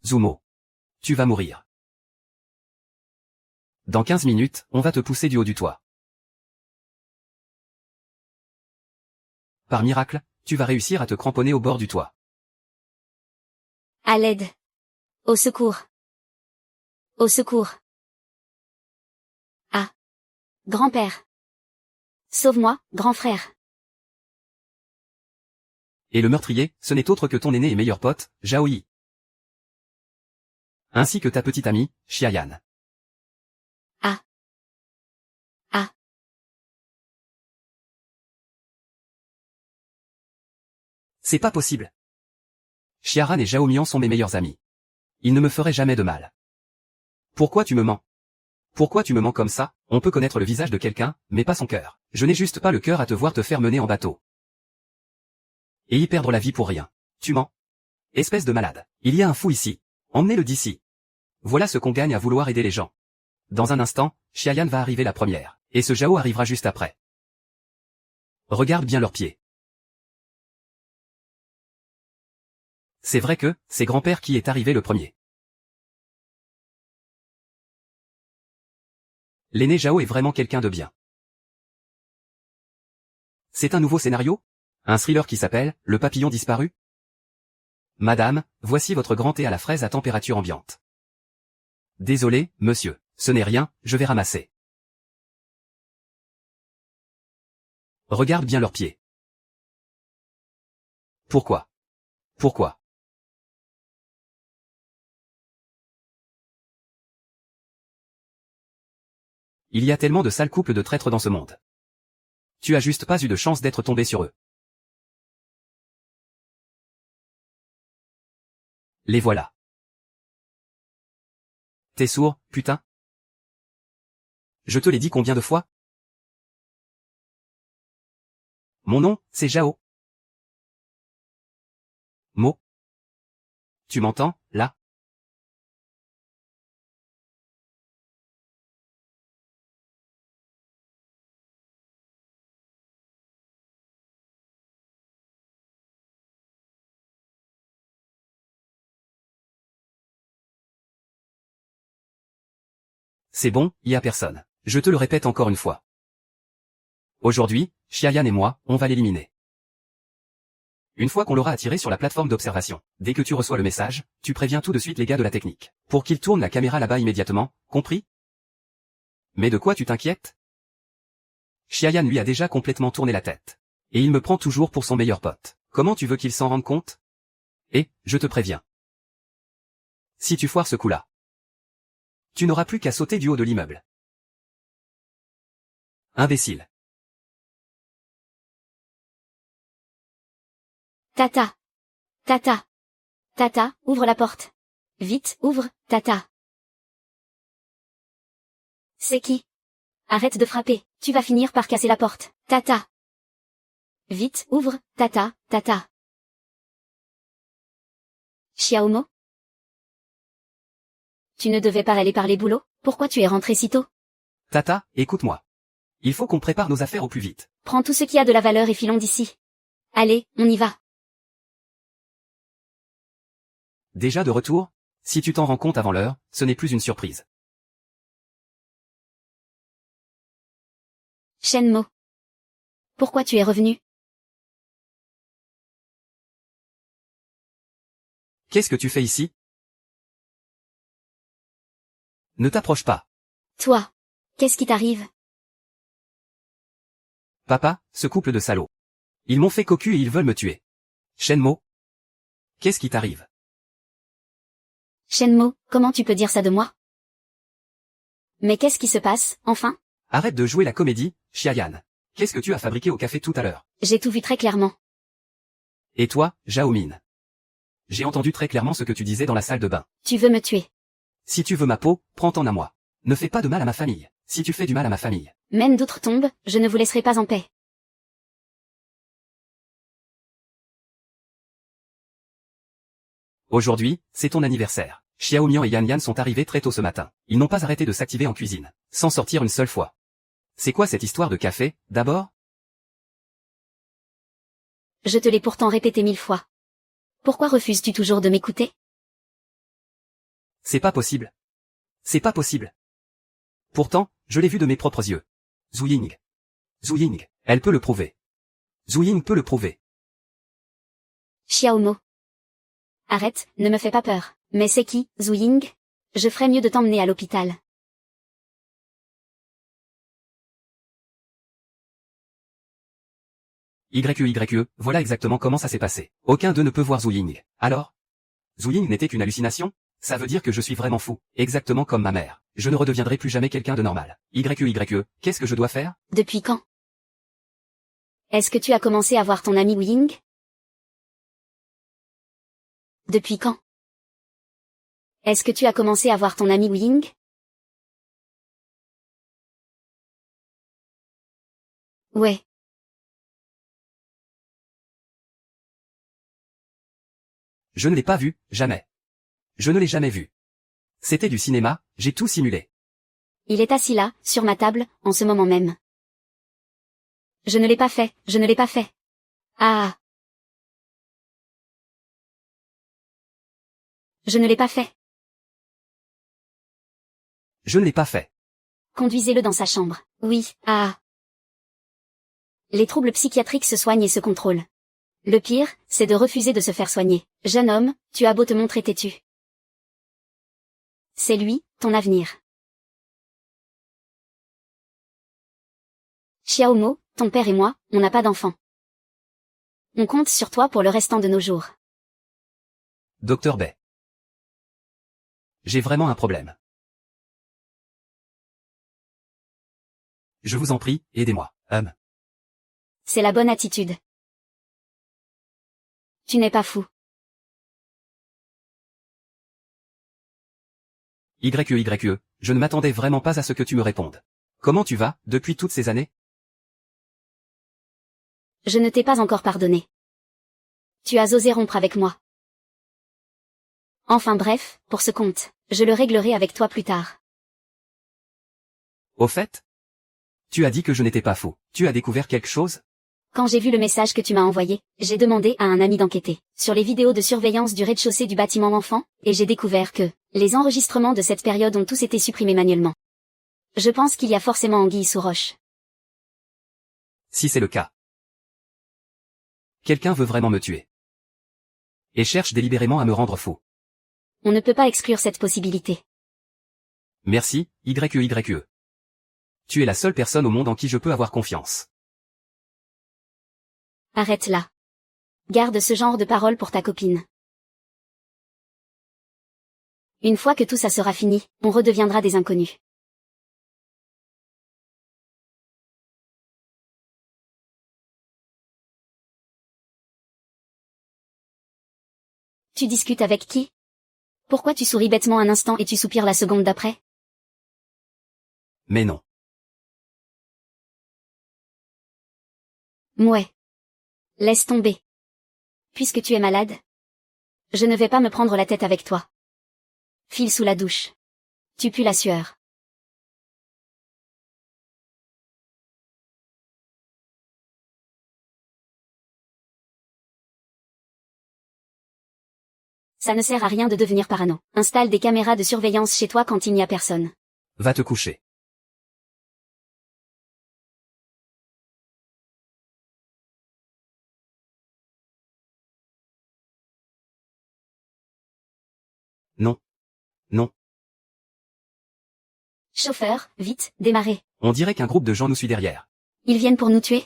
Zumo. Tu vas mourir. Dans 15 minutes, on va te pousser du haut du toit. Par miracle, tu vas réussir à te cramponner au bord du toit. À l'aide. Au secours. Au secours. Ah. Grand-père. Sauve-moi, grand frère. Et le meurtrier, ce n'est autre que ton aîné et meilleur pote, Zhao-Yi. Ainsi que ta petite amie, Xiaoyan. Ah. Ah. C'est pas possible. Xiaoran et Zhao Mian sont mes meilleurs amis. Ils ne me feraient jamais de mal. Pourquoi tu me mens? Pourquoi tu me mens comme ça? On peut connaître le visage de quelqu'un, mais pas son cœur. Je n'ai juste pas le cœur à te voir te faire mener en bateau. Et y perdre la vie pour rien. Tu mens. Espèce de malade. Il y a un fou ici. Emmenez-le d'ici. Voilà ce qu'on gagne à vouloir aider les gens. Dans un instant, Xiaoyan va arriver la première, et ce Zhao arrivera juste après. Regarde bien leurs pieds. C'est vrai que, c'est grand-père qui est arrivé le premier. L'aîné Zhao est vraiment quelqu'un de bien. C'est un nouveau scénario? Un thriller qui s'appelle « Le papillon disparu ». Madame, voici votre grand thé à la fraise à température ambiante. Désolé, monsieur, ce n'est rien, je vais ramasser. Regarde bien leurs pieds. Pourquoi? Pourquoi? Il y a tellement de sales couples de traîtres dans ce monde. Tu as juste pas eu de chance d'être tombé sur eux. Les voilà. T'es sourd, putain? Je te l'ai dit combien de fois? Mon nom, c'est Zhao. Mo. Tu m'entends, là? C'est bon, y a personne. Je te le répète encore une fois. Aujourd'hui, Xiaoyan et moi, on va l'éliminer. Une fois qu'on l'aura attiré sur la plateforme d'observation, dès que tu reçois le message, tu préviens tout de suite les gars de la technique, pour qu'ils tournent la caméra là-bas immédiatement, compris? Mais de quoi tu t'inquiètes? Xiaoyan lui a déjà complètement tourné la tête. Et il me prend toujours pour son meilleur pote. Comment tu veux qu'il s'en rende compte? Et, je te préviens. Si tu foires ce coup-là, tu n'auras plus qu'à sauter du haut de l'immeuble. Imbécile. Tata. Tata. Tata, ouvre la porte. Vite, ouvre, Tata. C'est qui? Arrête de frapper, tu vas finir par casser la porte. Tata. Vite, ouvre, Tata, Tata. Xiaomo? Tu ne devais pas aller parler boulot, pourquoi tu es rentré si tôt? Tata, écoute-moi. Il faut qu'on prépare nos affaires au plus vite. Prends tout ce qui a de la valeur et filons d'ici. Allez, on y va. Déjà de retour? Si tu t'en rends compte avant l'heure, ce n'est plus une surprise. Shenmo. Pourquoi tu es revenu? Qu'est-ce que tu fais ici? Ne t'approche pas. Toi. Qu'est-ce qui t'arrive? Papa, ce couple de salauds. Ils m'ont fait cocu et ils veulent me tuer. Shenmo. Qu'est-ce qui t'arrive? Shenmo, comment tu peux dire ça de moi? Mais qu'est-ce qui se passe, enfin? Arrête de jouer la comédie, Xiaoyan. Qu'est-ce que tu as fabriqué au café tout à l'heure? J'ai tout vu très clairement. Et toi, Zhao Min? J'ai entendu très clairement ce que tu disais dans la salle de bain. Tu veux me tuer. Si tu veux ma peau, prends-t'en à moi. Ne fais pas de mal à ma famille. Si tu fais du mal à ma famille. Même d'autres tombent, je ne vous laisserai pas en paix. Aujourd'hui, c'est ton anniversaire. Xiao Mian et Yan Yan sont arrivés très tôt ce matin. Ils n'ont pas arrêté de s'activer en cuisine, sans sortir une seule fois. C'est quoi cette histoire de café, d'abord? Je te l'ai pourtant répété 1000 fois. Pourquoi refuses-tu toujours de m'écouter? C'est pas possible. C'est pas possible. Pourtant, je l'ai vu de mes propres yeux. Zhu Ying. Zhu Ying, elle peut le prouver. Zhu Ying peut le prouver. Xiaomo. Arrête, ne me fais pas peur. Mais c'est qui, Zhu Ying? Je ferais mieux de t'emmener à l'hôpital. Voilà exactement comment ça s'est passé. Aucun d'eux ne peut voir Zhu Ying. Alors? Zhu Ying n'était qu'une hallucination? Ça veut dire que je suis vraiment fou, exactement comme ma mère. Je ne redeviendrai plus jamais quelqu'un de normal. Qu'est-ce que je dois faire? Depuis quand? Est-ce que tu as commencé à voir ton ami Wu Ying? Depuis quand? Est-ce que tu as commencé à voir ton ami Wu Ying? Ouais. Je ne l'ai pas vu, jamais. Je ne l'ai jamais vu. C'était du cinéma, j'ai tout simulé. Il est assis là, sur ma table, en ce moment même. Je ne l'ai pas fait, je ne l'ai pas fait. Ah. Je ne l'ai pas fait. Je ne l'ai pas fait. Conduisez-le dans sa chambre. Oui, ah. Les troubles psychiatriques se soignent et se contrôlent. Le pire, c'est de refuser de se faire soigner. Jeune homme, tu as beau te montrer têtu. C'est lui, ton avenir. Xiaomo, ton père et moi, on n'a pas d'enfant. On compte sur toi pour le restant de nos jours. Docteur Bay. J'ai vraiment un problème. Je vous en prie, aidez-moi. C'est la bonne attitude. Tu n'es pas fou. Je ne m'attendais vraiment pas à ce que tu me répondes. Comment tu vas, depuis toutes ces années? Je ne t'ai pas encore pardonné. Tu as osé rompre avec moi. Enfin bref, pour ce compte, je le réglerai avec toi plus tard. Au fait? Tu as dit que je n'étais pas fou. Tu as découvert quelque chose? Quand j'ai vu le message que tu m'as envoyé, j'ai demandé à un ami d'enquêter sur les vidéos de surveillance du rez-de-chaussée du bâtiment enfant, et j'ai découvert que les enregistrements de cette période ont tous été supprimés manuellement. Je pense qu'il y a forcément anguille sous roche. Si c'est le cas. Quelqu'un veut vraiment me tuer. Et cherche délibérément à me rendre fou. On ne peut pas exclure cette possibilité. Merci, Tu es la seule personne au monde en qui je peux avoir confiance. Arrête là. Garde ce genre de paroles pour ta copine. Une fois que tout ça sera fini, on redeviendra des inconnus. Tu discutes avec qui? Pourquoi tu souris bêtement un instant et tu soupires la seconde d'après? Mais non. Mouais. Laisse tomber. Puisque tu es malade, je ne vais pas me prendre la tête avec toi. File sous la douche. Tu pues la sueur. Ça ne sert à rien de devenir parano. Installe des caméras de surveillance chez toi quand il n'y a personne. Va te coucher. Non. Non. Chauffeur, vite, démarrez. On dirait qu'un groupe de gens nous suit derrière. Ils viennent pour nous tuer?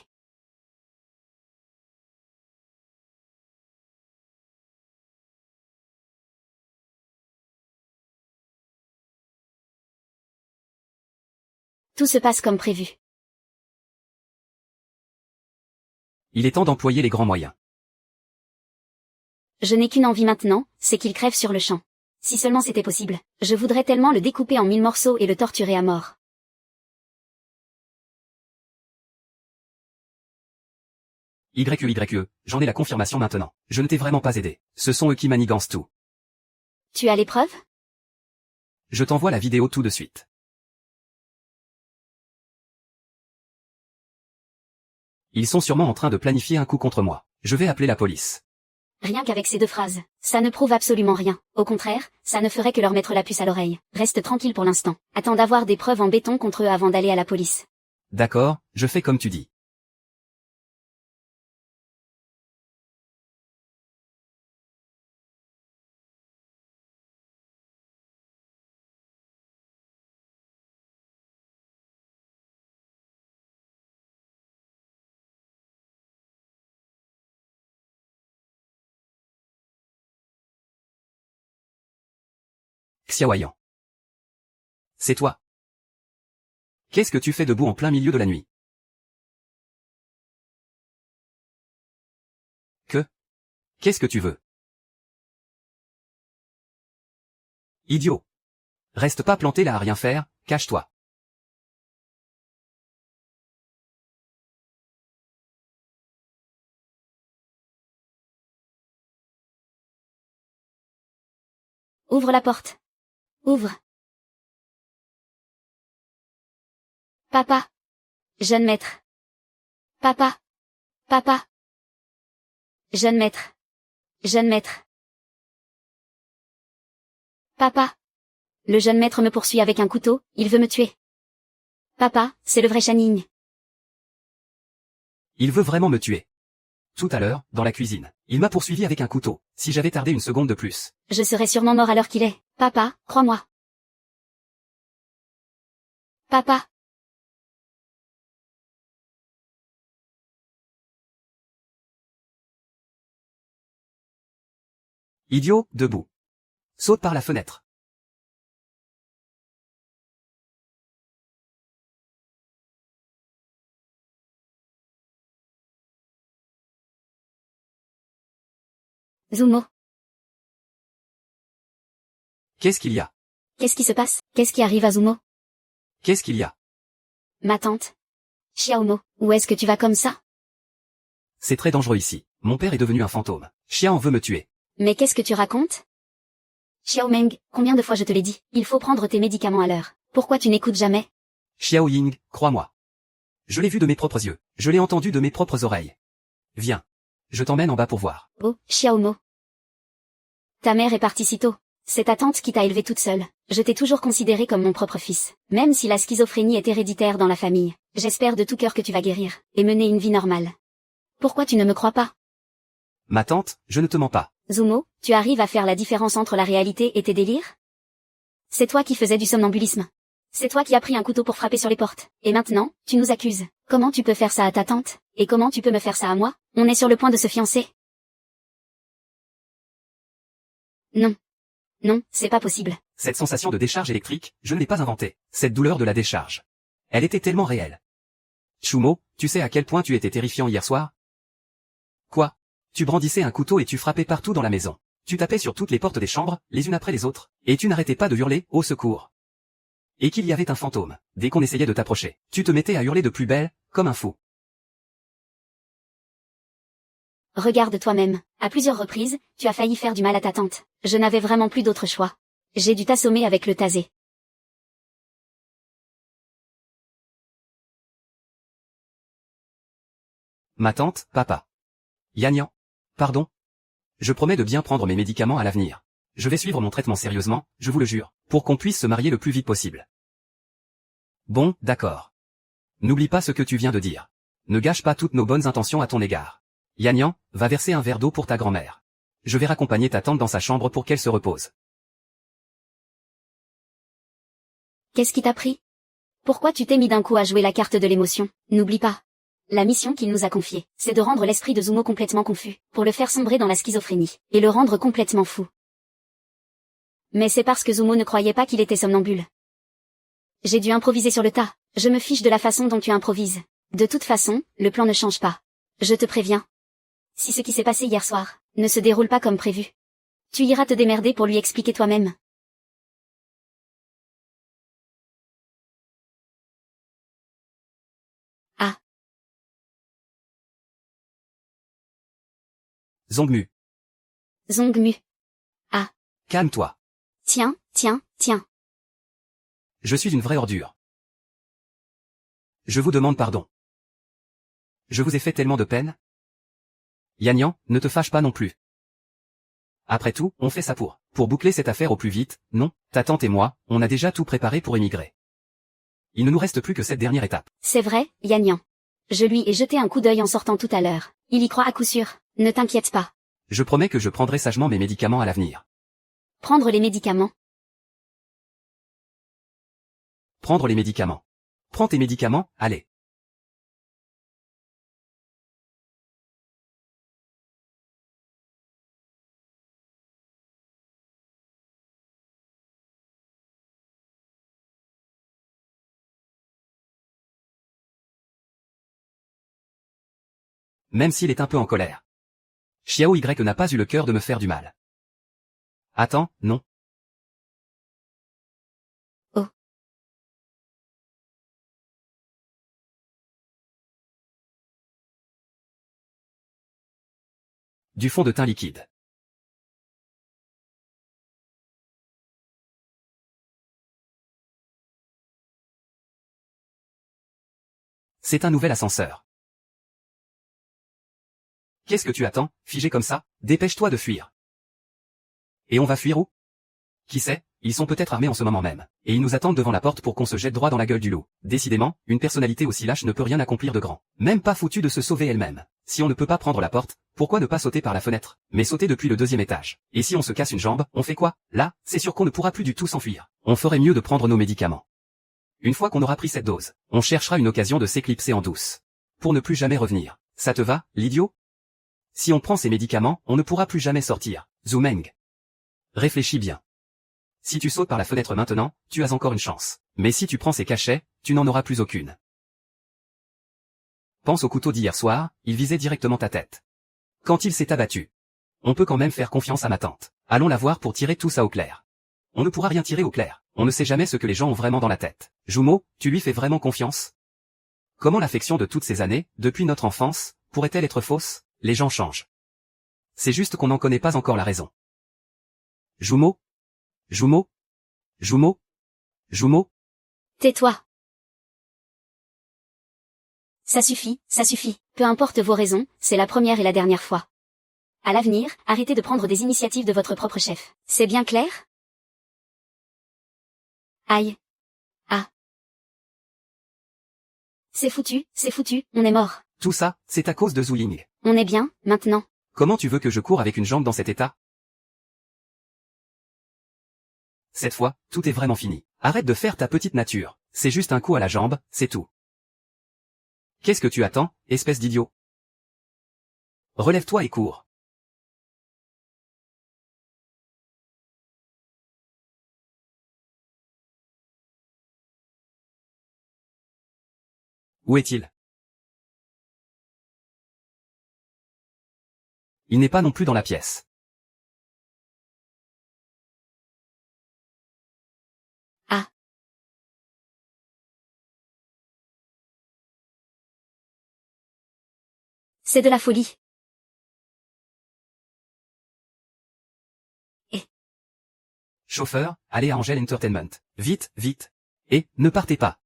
Tout se passe comme prévu. Il est temps d'employer les grands moyens. Je n'ai qu'une envie maintenant, c'est qu'il crève sur le champ. Si seulement c'était possible, je voudrais tellement le découper en 1000 morceaux et le torturer à mort. J'en ai la confirmation maintenant. Je ne t'ai vraiment pas aidé. Ce sont eux qui manigancent tout. Tu as les preuves? Je t'envoie la vidéo tout de suite. Ils sont sûrement en train de planifier un coup contre moi. Je vais appeler la police. Rien qu'avec ces 2 phrases, ça ne prouve absolument rien. Au contraire, ça ne ferait que leur mettre la puce à l'oreille. Reste tranquille pour l'instant. Attends d'avoir des preuves en béton contre eux avant d'aller à la police. D'accord, je fais comme tu dis. Xiaoyan. C'est toi. Qu'est-ce que tu fais debout en plein milieu de la nuit? Que? Qu'est-ce que tu veux? Idiot. Reste pas planté là à rien faire, cache-toi. Ouvre la porte. Ouvre. Papa. Jeune maître. Papa. Papa. Jeune maître. Jeune maître. Papa. Le jeune maître me poursuit avec un couteau, il veut me tuer. Papa, c'est le vrai Channing. Il veut vraiment me tuer. Tout à l'heure, dans la cuisine, il m'a poursuivi avec un couteau. Si j'avais tardé une seconde de plus. Je serais sûrement mort à l'heure qu'il est. Papa, crois-moi. Papa. Idiot, debout. Saute par la fenêtre. Zumo. Qu'est-ce qu'il y a? Qu'est-ce qui se passe? Qu'est-ce qui arrive à Zumo? Qu'est-ce qu'il y a? Ma tante. Xiaomo, où est-ce que tu vas comme ça? C'est très dangereux ici. Mon père est devenu un fantôme. Xiao veut me tuer. Mais qu'est-ce que tu racontes? Xiaomeng, combien de fois je te l'ai dit, il faut prendre tes médicaments à l'heure. Pourquoi tu n'écoutes jamais? Xiao Ying, crois-moi. Je l'ai vu de mes propres yeux. Je l'ai entendu de mes propres oreilles. Viens. Je t'emmène en bas pour voir. Oh, Xiaomo. Ta mère est partie si tôt. C'est ta tante qui t'a élevée toute seule. Je t'ai toujours considéré comme mon propre fils. Même si la schizophrénie est héréditaire dans la famille. J'espère de tout cœur que tu vas guérir, et mener une vie normale. Pourquoi tu ne me crois pas? Ma tante, je ne te mens pas. Zumo, tu arrives à faire la différence entre la réalité et tes délires? C'est toi qui faisais du somnambulisme. C'est toi qui as pris un couteau pour frapper sur les portes. Et maintenant, tu nous accuses. Comment tu peux faire ça à ta tante? Et comment tu peux me faire ça à moi? On est sur le point de se fiancer. Non. Non, c'est pas possible. Cette sensation de décharge électrique, je ne l'ai pas inventée. Cette douleur de la décharge. Elle était tellement réelle. Chumo, tu sais à quel point tu étais terrifiant hier soir? Quoi? Tu brandissais un couteau et tu frappais partout dans la maison. Tu tapais sur toutes les portes des chambres, les unes après les autres, et tu n'arrêtais pas de hurler, au secours. Et qu'il y avait un fantôme. Dès qu'on essayait de t'approcher, tu te mettais à hurler de plus belle, comme un fou. Regarde toi-même. À plusieurs reprises, tu as failli faire du mal à ta tante. Je n'avais vraiment plus d'autre choix. J'ai dû t'assommer avec le tasé. Ma tante, papa. Yanyan. Pardon. Je promets de bien prendre mes médicaments à l'avenir. Je vais suivre mon traitement sérieusement, je vous le jure, pour qu'on puisse se marier le plus vite possible. Bon, d'accord. N'oublie pas ce que tu viens de dire. Ne gâche pas toutes nos bonnes intentions à ton égard. Yanyan, va verser un verre d'eau pour ta grand-mère. Je vais raccompagner ta tante dans sa chambre pour qu'elle se repose. Qu'est-ce qui t'a pris? Pourquoi tu t'es mis d'un coup à jouer la carte de l'émotion? N'oublie pas. La mission qu'il nous a confiée, c'est de rendre l'esprit de Zumo complètement confus, pour le faire sombrer dans la schizophrénie, et le rendre complètement fou. Mais c'est parce que Zumo ne croyait pas qu'il était somnambule. J'ai dû improviser sur le tas. Je me fiche de la façon dont tu improvises. De toute façon, le plan ne change pas. Je te préviens. Si ce qui s'est passé hier soir ne se déroule pas comme prévu, tu iras te démerder pour lui expliquer toi-même. Ah. Zongmu. Zongmu. Ah. Calme-toi. Tiens, tiens, tiens. Je suis une vraie ordure. Je vous demande pardon. Je vous ai fait tellement de peine. Yanyan, ne te fâche pas non plus. Après tout, on fait ça pour boucler cette affaire au plus vite, non, ta tante et moi, on a déjà tout préparé pour émigrer. Il ne nous reste plus que cette dernière étape. C'est vrai, Yannian. Je lui ai jeté un coup d'œil en sortant tout à l'heure. Il y croit à coup sûr. Ne t'inquiète pas. Je promets que je prendrai sagement mes médicaments à l'avenir. Prendre les médicaments. Prendre les médicaments. Prends tes médicaments, allez. Même s'il est un peu en colère. Xiao Y n'a pas eu le cœur de me faire du mal. Attends, non. Oh. Du fond de teint liquide. C'est un nouvel ascenseur. Qu'est-ce que tu attends, figé comme ça? Dépêche-toi de fuir. Et on va fuir où? Qui sait, ils sont peut-être armés en ce moment même, et ils nous attendent devant la porte pour qu'on se jette droit dans la gueule du loup. Décidément, une personnalité aussi lâche ne peut rien accomplir de grand. Même pas foutue de se sauver elle-même. Si on ne peut pas prendre la porte, pourquoi ne pas sauter par la fenêtre, mais sauter depuis le 2e étage? Et si on se casse une jambe, on fait quoi? Là, c'est sûr qu'on ne pourra plus du tout s'enfuir. On ferait mieux de prendre nos médicaments. Une fois qu'on aura pris cette dose, on cherchera une occasion de s'éclipser en douce. Pour ne plus jamais revenir. Ça te va, l'idiot? Si on prend ces médicaments, on ne pourra plus jamais sortir. Zumeng. Réfléchis bien. Si tu sautes par la fenêtre maintenant, tu as encore une chance. Mais si tu prends ces cachets, tu n'en auras plus aucune. Pense au couteau d'hier soir, il visait directement ta tête. Quand il s'est abattu. On peut quand même faire confiance à ma tante. Allons la voir pour tirer tout ça au clair. On ne pourra rien tirer au clair. On ne sait jamais ce que les gens ont vraiment dans la tête. Jumeau, tu lui fais vraiment confiance? Comment l'affection de toutes ces années, depuis notre enfance, pourrait-elle être fausse? Les gens changent. C'est juste qu'on n'en connaît pas encore la raison. Jumeau? Jumeau? Jumeau? Jumeau? Tais-toi. Ça suffit, ça suffit. Peu importe vos raisons, c'est la première et la dernière fois. À l'avenir, arrêtez de prendre des initiatives de votre propre chef. C'est bien clair? Aïe. Ah. C'est foutu, on est mort. Tout ça, c'est à cause de Zhu Ying. On est bien, maintenant. Comment tu veux que je cours avec une jambe dans cet état? Cette fois, tout est vraiment fini. Arrête de faire ta petite nature. C'est juste un coup à la jambe, c'est tout. Qu'est-ce que tu attends, espèce d'idiot? Relève-toi et cours. Où est-il? Il n'est pas non plus dans la pièce. Ah. C'est de la folie. Chauffeur, allez à Angel Entertainment. Vite, vite. Et, ne partez pas.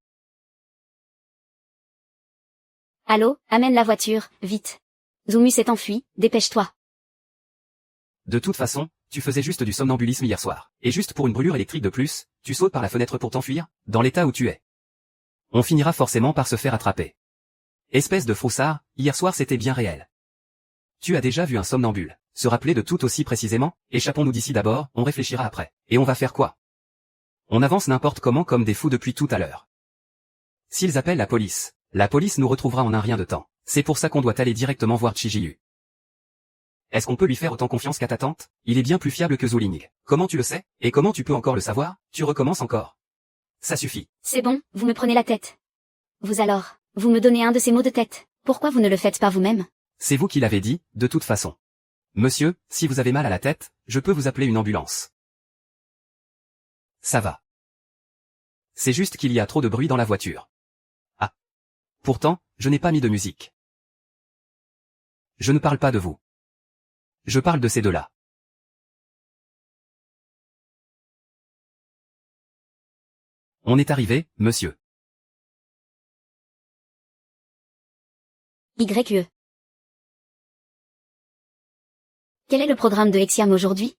Allô, amène la voiture, vite. Zoumu s'est enfui, dépêche-toi. De toute façon, tu faisais juste du somnambulisme hier soir. Et juste pour une brûlure électrique de plus, tu sautes par la fenêtre pour t'enfuir, dans l'état où tu es. On finira forcément par se faire attraper. Espèce de froussard, hier soir c'était bien réel. Tu as déjà vu un somnambule se rappeler de tout aussi précisément? Échappons-nous d'ici d'abord, on réfléchira après. Et on va faire quoi? On avance n'importe comment comme des fous depuis tout à l'heure. S'ils appellent la police nous retrouvera en un rien de temps. C'est pour ça qu'on doit aller directement voir Chijiyu. Est-ce qu'on peut lui faire autant confiance qu'à ta tante? Il est bien plus fiable que Zhu Ling. Comment tu le sais? Et comment tu peux encore le savoir? Tu recommences encore. Ça suffit. C'est bon, vous me prenez la tête. Vous alors, vous me donnez un de ces maux de tête. Pourquoi vous ne le faites pas vous-même? C'est vous qui l'avez dit, de toute façon. Monsieur, si vous avez mal à la tête, je peux vous appeler une ambulance. Ça va. C'est juste qu'il y a trop de bruit dans la voiture. Ah. Pourtant, je n'ai pas mis de musique. Je ne parle pas de vous. Je parle de ces deux-là. On est arrivé, monsieur. YE. Quel est le programme de Exiam aujourd'hui?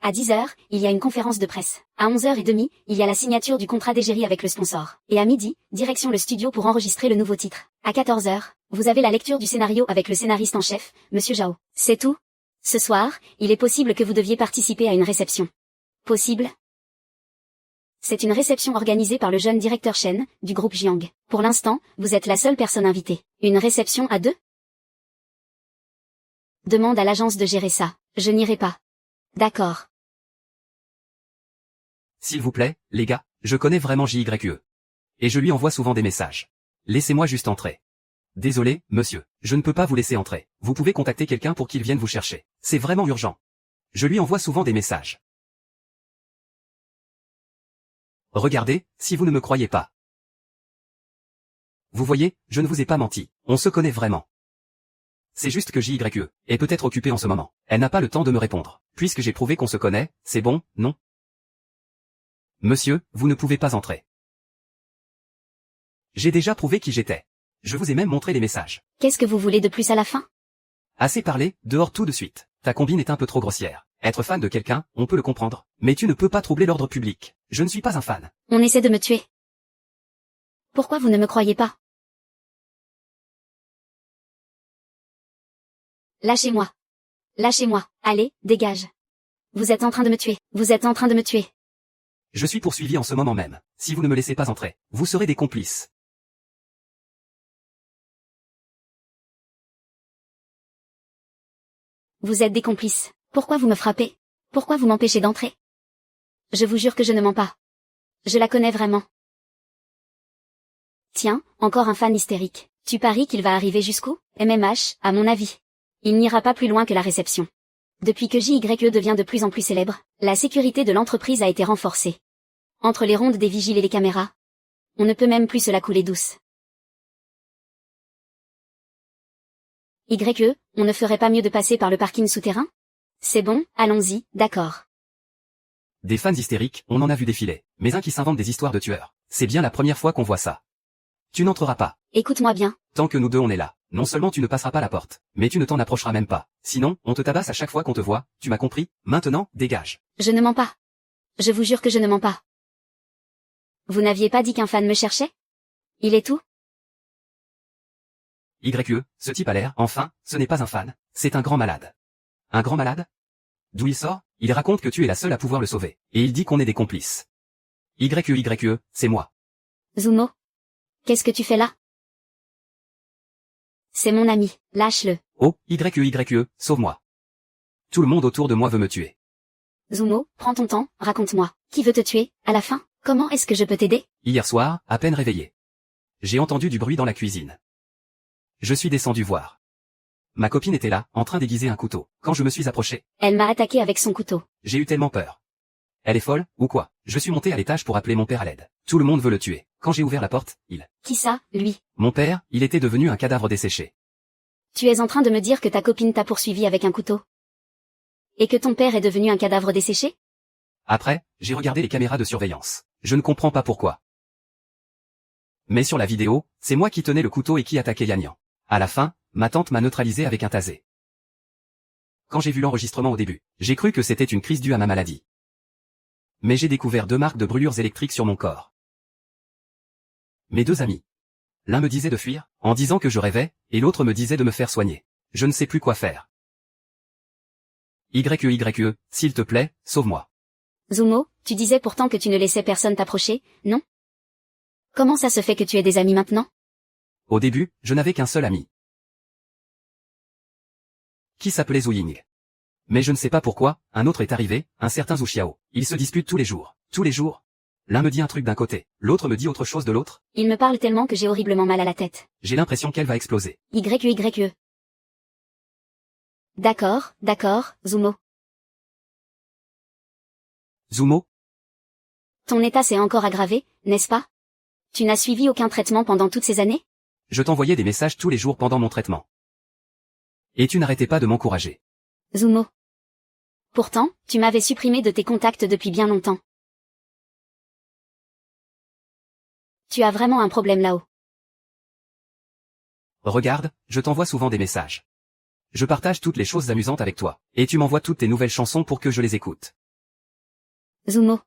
À 10h, il y a une conférence de presse. À 11h30, il y a la signature du contrat d'égérie avec le sponsor. Et à midi, direction le studio pour enregistrer le nouveau titre. À 14h, vous avez la lecture du scénario avec le scénariste en chef, Monsieur Zhao. C'est tout. Ce soir, il est possible que vous deviez participer à une réception. Possible? C'est une réception organisée par le jeune directeur Shen, du groupe Jiang. Pour l'instant, vous êtes la seule personne invitée. Une réception à deux? Demande à l'agence de gérer ça. Je n'irai pas. D'accord. S'il vous plaît, les gars, je connais vraiment JYE. Et je lui envoie souvent des messages. Laissez-moi juste entrer. Désolé, monsieur, je ne peux pas vous laisser entrer. Vous pouvez contacter quelqu'un pour qu'il vienne vous chercher. C'est vraiment urgent. Je lui envoie souvent des messages. Regardez, si vous ne me croyez pas. Vous voyez, je ne vous ai pas menti. On se connaît vraiment. C'est juste que JYE est peut-être occupée en ce moment. Elle n'a pas le temps de me répondre. Puisque j'ai prouvé qu'on se connaît, c'est bon, non? Monsieur, vous ne pouvez pas entrer. J'ai déjà prouvé qui j'étais. Je vous ai même montré les messages. Qu'est-ce que vous voulez de plus à la fin? Assez parlé, dehors tout de suite. Ta combine est un peu trop grossière. Être fan de quelqu'un, on peut le comprendre. Mais tu ne peux pas troubler l'ordre public. Je ne suis pas un fan. On essaie de me tuer. Pourquoi vous ne me croyez pas? Lâchez-moi. Lâchez-moi. Allez, dégage. Vous êtes en train de me tuer. Vous êtes en train de me tuer. Je suis poursuivi en ce moment même. Si vous ne me laissez pas entrer, vous serez des complices. Vous êtes des complices. Pourquoi vous me frappez? Pourquoi vous m'empêchez d'entrer? Je vous jure que je ne mens pas. Je la connais vraiment. Tiens, encore un fan hystérique. Tu paries qu'il va arriver jusqu'où? MMH, à mon avis. Il n'ira pas plus loin que la réception. Depuis que JYE devient de plus en plus célèbre, la sécurité de l'entreprise a été renforcée. Entre les rondes des vigiles et les caméras, on ne peut même plus se la couler douce. YE, on ne ferait pas mieux de passer par le parking souterrain? C'est bon, allons-y, d'accord. Des fans hystériques, on en a vu défiler. Mais un qui s'invente des histoires de tueurs. C'est bien la première fois qu'on voit ça. Tu n'entreras pas. Écoute-moi bien. Tant que nous deux on est là, non seulement tu ne passeras pas la porte, mais tu ne t'en approcheras même pas. Sinon, on te tabasse à chaque fois qu'on te voit, tu m'as compris? Maintenant, dégage. Je ne mens pas. Je vous jure que je ne mens pas. Vous n'aviez pas dit qu'un fan me cherchait? Il est où? YE, ce type a l'air, enfin, ce n'est pas un fan, c'est un grand malade. Un grand malade? D'où il sort? Il raconte que tu es la seule à pouvoir le sauver, et il dit qu'on est des complices. YE, c'est moi. Zumo. Qu'est-ce que tu fais là? C'est mon ami, lâche-le. Oh, YE, sauve-moi. Tout le monde autour de moi veut me tuer. Zumo, prends ton temps, raconte-moi. Qui veut te tuer, à la fin? Comment est-ce que je peux t'aider? Hier soir, à peine réveillé. J'ai entendu du bruit dans la cuisine. Je suis descendu voir. Ma copine était là, en train d'aiguiser un couteau. Quand je me suis approché, Elle m'a attaqué avec son couteau. j'ai eu tellement peur. Elle est folle, ou quoi? Je suis monté à l'étage pour appeler mon père à l'aide. Tout le monde veut le tuer. Quand j'ai ouvert la porte, Qui ça, lui? Mon père, il était devenu un cadavre desséché. Tu es en train de me dire que ta copine t'a poursuivi avec un couteau? Et que ton père est devenu un cadavre desséché? Après, j'ai regardé les caméras de surveillance. Je ne comprends pas pourquoi. Mais sur la vidéo, c'est moi qui tenais le couteau et qui attaquais Yannian. À la fin, ma tante m'a neutralisé avec un tasé. Quand j'ai vu l'enregistrement au début, j'ai cru que c'était une crise due à ma maladie. Mais j'ai découvert 2 marques de brûlures électriques sur mon corps. Mes 2 amis. L'un me disait de fuir, en disant que je rêvais, et l'autre me disait de me faire soigner. Je ne sais plus quoi faire. YE, s'il te plaît, sauve-moi. Zumo, tu disais pourtant que tu ne laissais personne t'approcher, non? Comment ça se fait que tu aies des amis maintenant? Au début, je n'avais qu'un seul ami. Qui s'appelait Zhu Ying. Mais je ne sais pas pourquoi, un autre est arrivé, un certain Zhu Xiao. Ils se disputent tous les jours. Tous les jours. L'un me dit un truc d'un côté, l'autre me dit autre chose de l'autre. Il me parle tellement que j'ai horriblement mal à la tête. J'ai l'impression qu'elle va exploser. YE. D'accord, Zumo. Zumo? Ton état s'est encore aggravé, n'est-ce pas? Tu n'as suivi aucun traitement pendant toutes ces années? Je t'envoyais des messages tous les jours pendant mon traitement. Et tu n'arrêtais pas de m'encourager. Zumo. Pourtant, tu m'avais supprimé de tes contacts depuis bien longtemps. Tu as vraiment un problème là-haut. Regarde, je t'envoie souvent des messages. Je partage toutes les choses amusantes avec toi. Et tu m'envoies toutes tes nouvelles chansons pour que je les écoute. Zumo.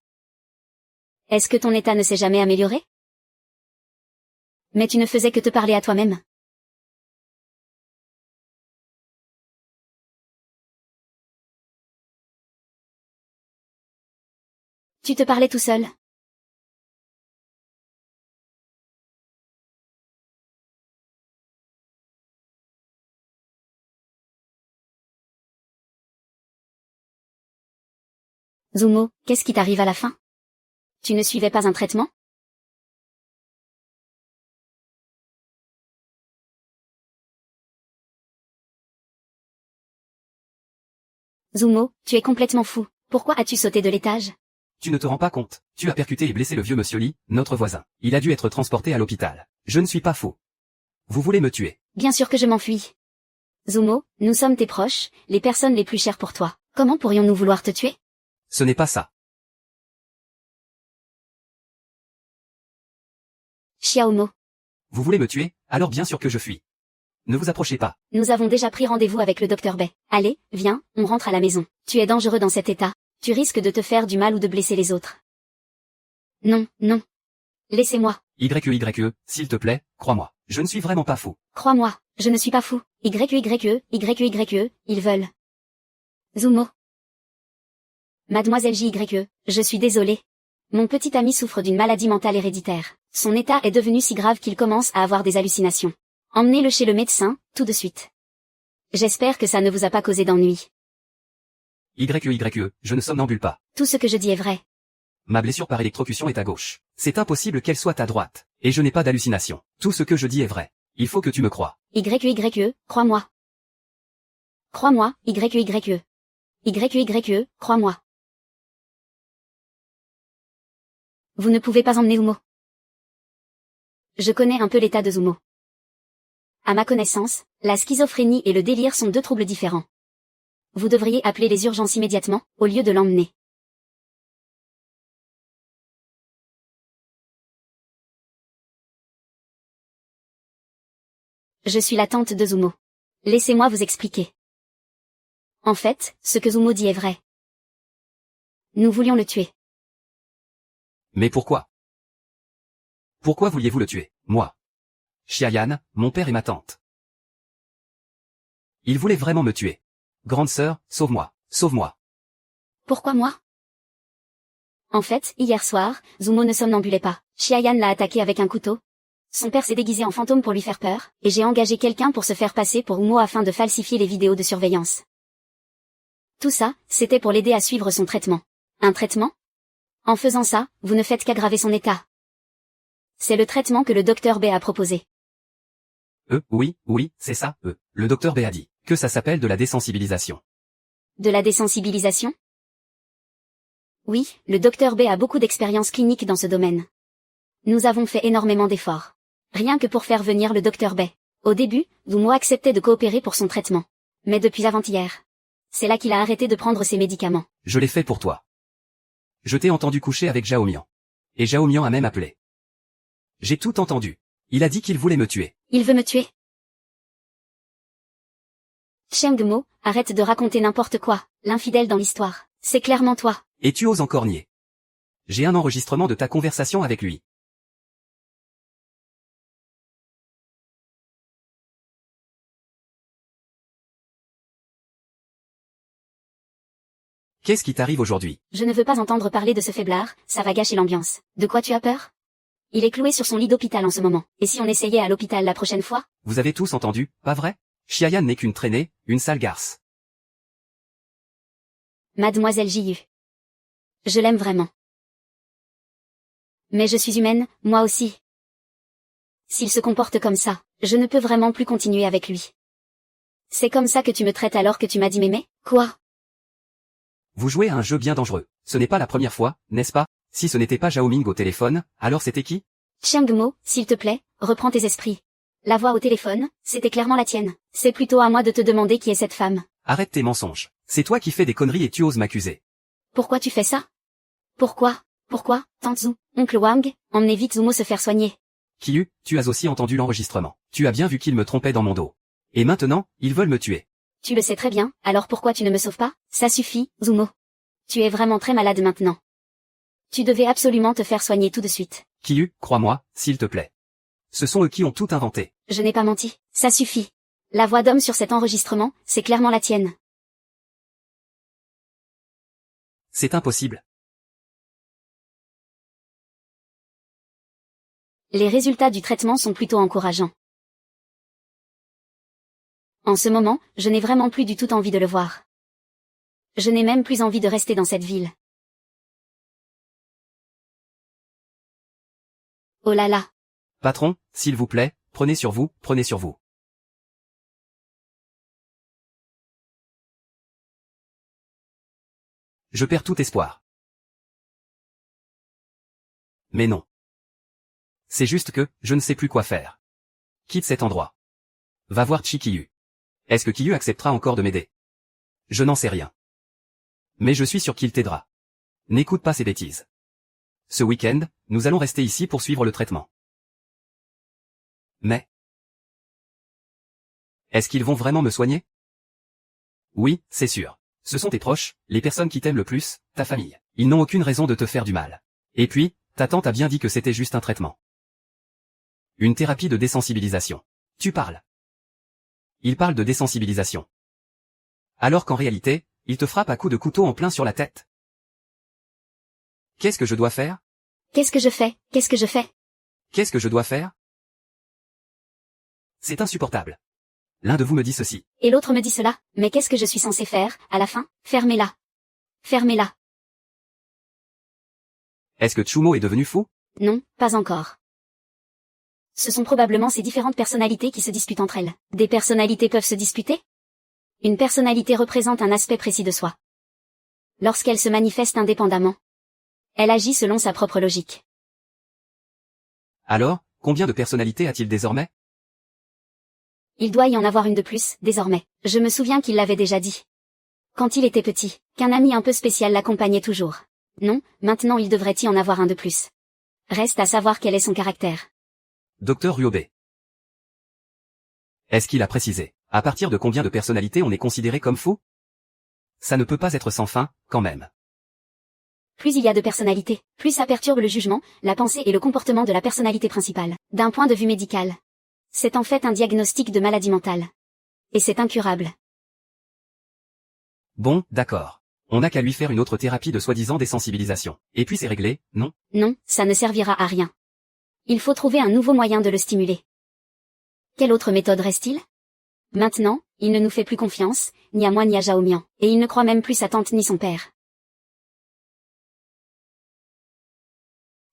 Est-ce que ton état ne s'est jamais amélioré? Mais tu ne faisais que te parler à toi-même. Tu te parlais tout seul. Zumo, qu'est-ce qui t'arrive à la fin? Tu ne suivais pas un traitement? Zumo, tu es complètement fou. Pourquoi as-tu sauté de l'étage? Tu ne te rends pas compte. Tu as percuté et blessé le vieux monsieur Lee, notre voisin. Il a dû être transporté à l'hôpital. Je ne suis pas fou. Vous voulez me tuer? Bien sûr que je m'enfuis. Zumo, nous sommes tes proches, les personnes les plus chères pour toi. Comment pourrions-nous vouloir te tuer? Ce n'est pas ça. Xiaomo. Vous voulez me tuer? Alors bien sûr que je fuis. Ne vous approchez pas. Nous avons déjà pris rendez-vous avec le docteur Bay. Allez, viens, on rentre à la maison. Tu es dangereux dans cet état. Tu risques de te faire du mal ou de blesser les autres. Non, non. Laissez-moi. YE, s'il te plaît, crois-moi. Je ne suis vraiment pas fou. Crois-moi, je ne suis pas fou. YE, ils veulent. Zumo. Mademoiselle JYE, je suis désolée. Mon petit ami souffre d'une maladie mentale héréditaire. Son état est devenu si grave qu'il commence à avoir des hallucinations. Emmenez-le chez le médecin, tout de suite. J'espère que ça ne vous a pas causé d'ennui. YE, je ne somnambule pas. Tout ce que je dis est vrai. Ma blessure par électrocution est à gauche. C'est impossible qu'elle soit à droite. Et je n'ai pas d'hallucination. Tout ce que je dis est vrai. Il faut que tu me crois. YE, crois-moi. Crois-moi, YE. YE, crois-moi. Vous ne pouvez pas emmener Zumo. Je connais un peu l'état de Zumo. À ma connaissance, la schizophrénie et le délire sont deux troubles différents. Vous devriez appeler les urgences immédiatement, au lieu de l'emmener. Je suis la tante de Zumo. Laissez-moi vous expliquer. En fait, ce que Zumo dit est vrai. Nous voulions le tuer. Mais pourquoi? Pourquoi vouliez-vous le tuer, moi? Xiayan, mon père et ma tante. Ils voulaient vraiment me tuer. Grande sœur, sauve-moi, sauve-moi. Pourquoi moi? En fait, hier soir, Zumo ne somnambulait pas. Xiayan l'a attaqué avec un couteau. Son père s'est déguisé en fantôme pour lui faire peur, et j'ai engagé quelqu'un pour se faire passer pour Zumo afin de falsifier les vidéos de surveillance. Tout ça, c'était pour l'aider à suivre son traitement. Un traitement? En faisant ça, vous ne faites qu'aggraver son état. C'est le traitement que le docteur B a proposé. Oui, c'est ça, Le docteur B a dit que ça s'appelle de la désensibilisation. De la désensibilisation? Oui, le docteur B a beaucoup d'expérience clinique dans ce domaine. Nous avons fait énormément d'efforts. Rien que pour faire venir le docteur B. Au début, Zumo acceptait de coopérer pour son traitement. Mais depuis avant-hier. C'est là qu'il a arrêté de prendre ses médicaments. Je l'ai fait pour toi. Je t'ai entendu coucher avec Zhao Mian. Et Zhao Mian a même appelé. J'ai tout entendu. Il a dit qu'il voulait me tuer. Il veut me tuer. Chengmo, arrête de raconter n'importe quoi, l'infidèle dans l'histoire. C'est clairement toi. Et tu oses encore nier. J'ai un enregistrement de ta conversation avec lui. Qu'est-ce qui t'arrive aujourd'hui? Je ne veux pas entendre parler de ce faiblard, ça va gâcher l'ambiance. De quoi tu as peur? Il est cloué sur son lit d'hôpital en ce moment. Et si on essayait à l'hôpital la prochaine fois? Vous avez tous entendu, pas vrai? Xiayan n'est qu'une traînée, une sale garce. Mademoiselle Jiyu. Je l'aime vraiment. Mais je suis humaine, moi aussi. S'il se comporte comme ça, je ne peux vraiment plus continuer avec lui. C'est comme ça que tu me traites alors que tu m'as dit m'aimer? Quoi? Vous jouez à un jeu bien dangereux. Ce n'est pas la première fois, n'est-ce pas? Si ce n'était pas Zhao Ming au téléphone, alors c'était qui? Chengmo, s'il te plaît, reprends tes esprits. La voix au téléphone, c'était clairement la tienne. C'est plutôt à moi de te demander qui est cette femme. Arrête tes mensonges. C'est toi qui fais des conneries et tu oses m'accuser. Pourquoi tu fais ça? Pourquoi, Tante Zhu, oncle Wang, emmenez vite Zumo se faire soigner. Kiyu, tu as aussi entendu l'enregistrement. Tu as bien vu qu'ils me trompaient dans mon dos. Et maintenant, ils veulent me tuer. Tu le sais très bien, alors pourquoi tu ne me sauves pas? Ça suffit, Zumo. Tu es vraiment très malade maintenant. Tu devais absolument te faire soigner tout de suite. Kiyu, crois-moi, s'il te plaît. Ce sont eux qui ont tout inventé. Je n'ai pas menti, ça suffit. La voix d'homme sur cet enregistrement, c'est clairement la tienne. C'est impossible. Les résultats du traitement sont plutôt encourageants. En ce moment, je n'ai vraiment plus du tout envie de le voir. Je n'ai même plus envie de rester dans cette ville. Oh là là. Patron, s'il vous plaît, prenez sur vous, prenez sur vous. Je perds tout espoir. Mais non. C'est juste que, je ne sais plus quoi faire. Quitte cet endroit. Va voir Chi-Kiyu. Est-ce que Kiyu acceptera encore de m'aider? Je n'en sais rien. Mais je suis sûr qu'il t'aidera. N'écoute pas ces bêtises. Ce week-end, nous allons rester ici pour suivre le traitement. Mais... est-ce qu'ils vont vraiment me soigner? Oui, c'est sûr. Ce sont tes proches, les personnes qui t'aiment le plus, ta famille. Ils n'ont aucune raison de te faire du mal. Et puis, ta tante a bien dit que c'était juste un traitement. Une thérapie de désensibilisation. Tu parles. Il parle de désensibilisation. Alors qu'en réalité, il te frappe à coups de couteau en plein sur la tête. Qu'est-ce que je dois faire? Qu'est-ce que je fais? Qu'est-ce que je fais? Qu'est-ce que je dois faire? C'est insupportable. L'un de vous me dit ceci. Et l'autre me dit cela, mais qu'est-ce que je suis censé faire, à la fin? Fermez-la. Fermez-la. Est-ce que Tsumo est devenu fou? Non, pas encore. Ce sont probablement ces différentes personnalités qui se disputent entre elles. Des personnalités peuvent se disputer? Une personnalité représente un aspect précis de soi. Lorsqu'elle se manifeste indépendamment, elle agit selon sa propre logique. Alors, combien de personnalités a-t-il désormais? Il doit y en avoir une de plus, désormais. Je me souviens qu'il l'avait déjà dit. Quand il était petit, qu'un ami un peu spécial l'accompagnait toujours. Non, maintenant il devrait y en avoir un de plus. Reste à savoir quel est son caractère. Docteur Ryobe. Est-ce qu'il a précisé, à partir de combien de personnalités on est considéré comme fou? Ça ne peut pas être sans fin, quand même. Plus il y a de personnalités, plus ça perturbe le jugement, la pensée et le comportement de la personnalité principale. D'un point de vue médical, c'est en fait un diagnostic de maladie mentale. Et c'est incurable. Bon, d'accord. On n'a qu'à lui faire une autre thérapie de soi-disant désensibilisation. Et puis c'est réglé, non? Non, ça ne servira à rien. Il faut trouver un nouveau moyen de le stimuler. Quelle autre méthode reste-t-il? Maintenant, il ne nous fait plus confiance, ni à moi ni à Jaomian, et il ne croit même plus sa tante ni son père.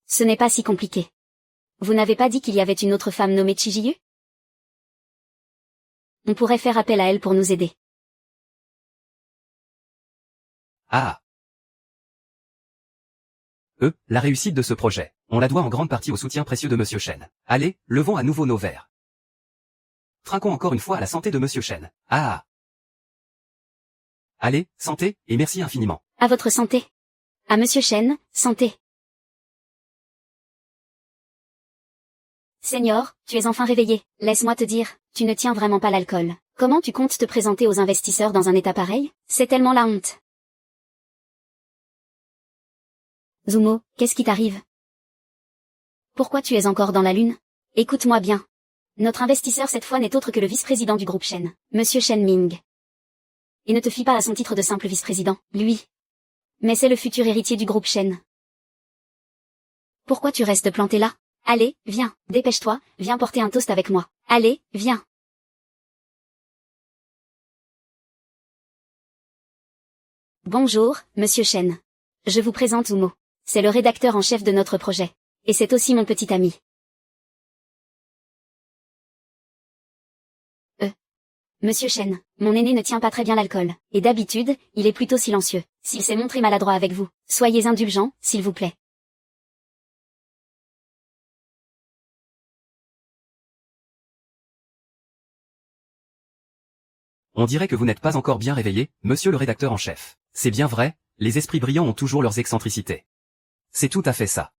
Ce n'est pas si compliqué. Vous n'avez pas dit qu'il y avait une autre femme nommée Chijiyu? On pourrait faire appel à elle pour nous aider. Ah. La réussite de ce projet, on la doit en grande partie au soutien précieux de Monsieur Shen. Allez, levons à nouveau nos verres. Trinquons encore une fois à la santé de Monsieur Shen. Ah. Allez, santé, et merci infiniment. À votre santé. À Monsieur Shen, santé. Seigneur, tu es enfin réveillé. Laisse-moi te dire, tu ne tiens vraiment pas l'alcool. Comment tu comptes te présenter aux investisseurs dans un état pareil? C'est tellement la honte. Zumo, qu'est-ce qui t'arrive? Pourquoi tu es encore dans la lune? Écoute-moi bien. Notre investisseur cette fois n'est autre que le vice-président du groupe Shen, Monsieur Shen Ming. Et ne te fie pas à son titre de simple vice-président, lui. Mais c'est le futur héritier du groupe Shen. Pourquoi tu restes planté là? Allez, viens, dépêche-toi, viens porter un toast avec moi. Allez, viens. Bonjour, Monsieur Shen. Je vous présente Zumo. C'est le rédacteur en chef de notre projet. Et c'est aussi mon petit ami. Monsieur Shen, mon aîné ne tient pas très bien l'alcool, et d'habitude, il est plutôt silencieux. S'il s'est montré maladroit avec vous, soyez indulgents, s'il vous plaît. On dirait que vous n'êtes pas encore bien réveillé, monsieur le rédacteur en chef. C'est bien vrai, les esprits brillants ont toujours leurs excentricités. C'est tout à fait ça.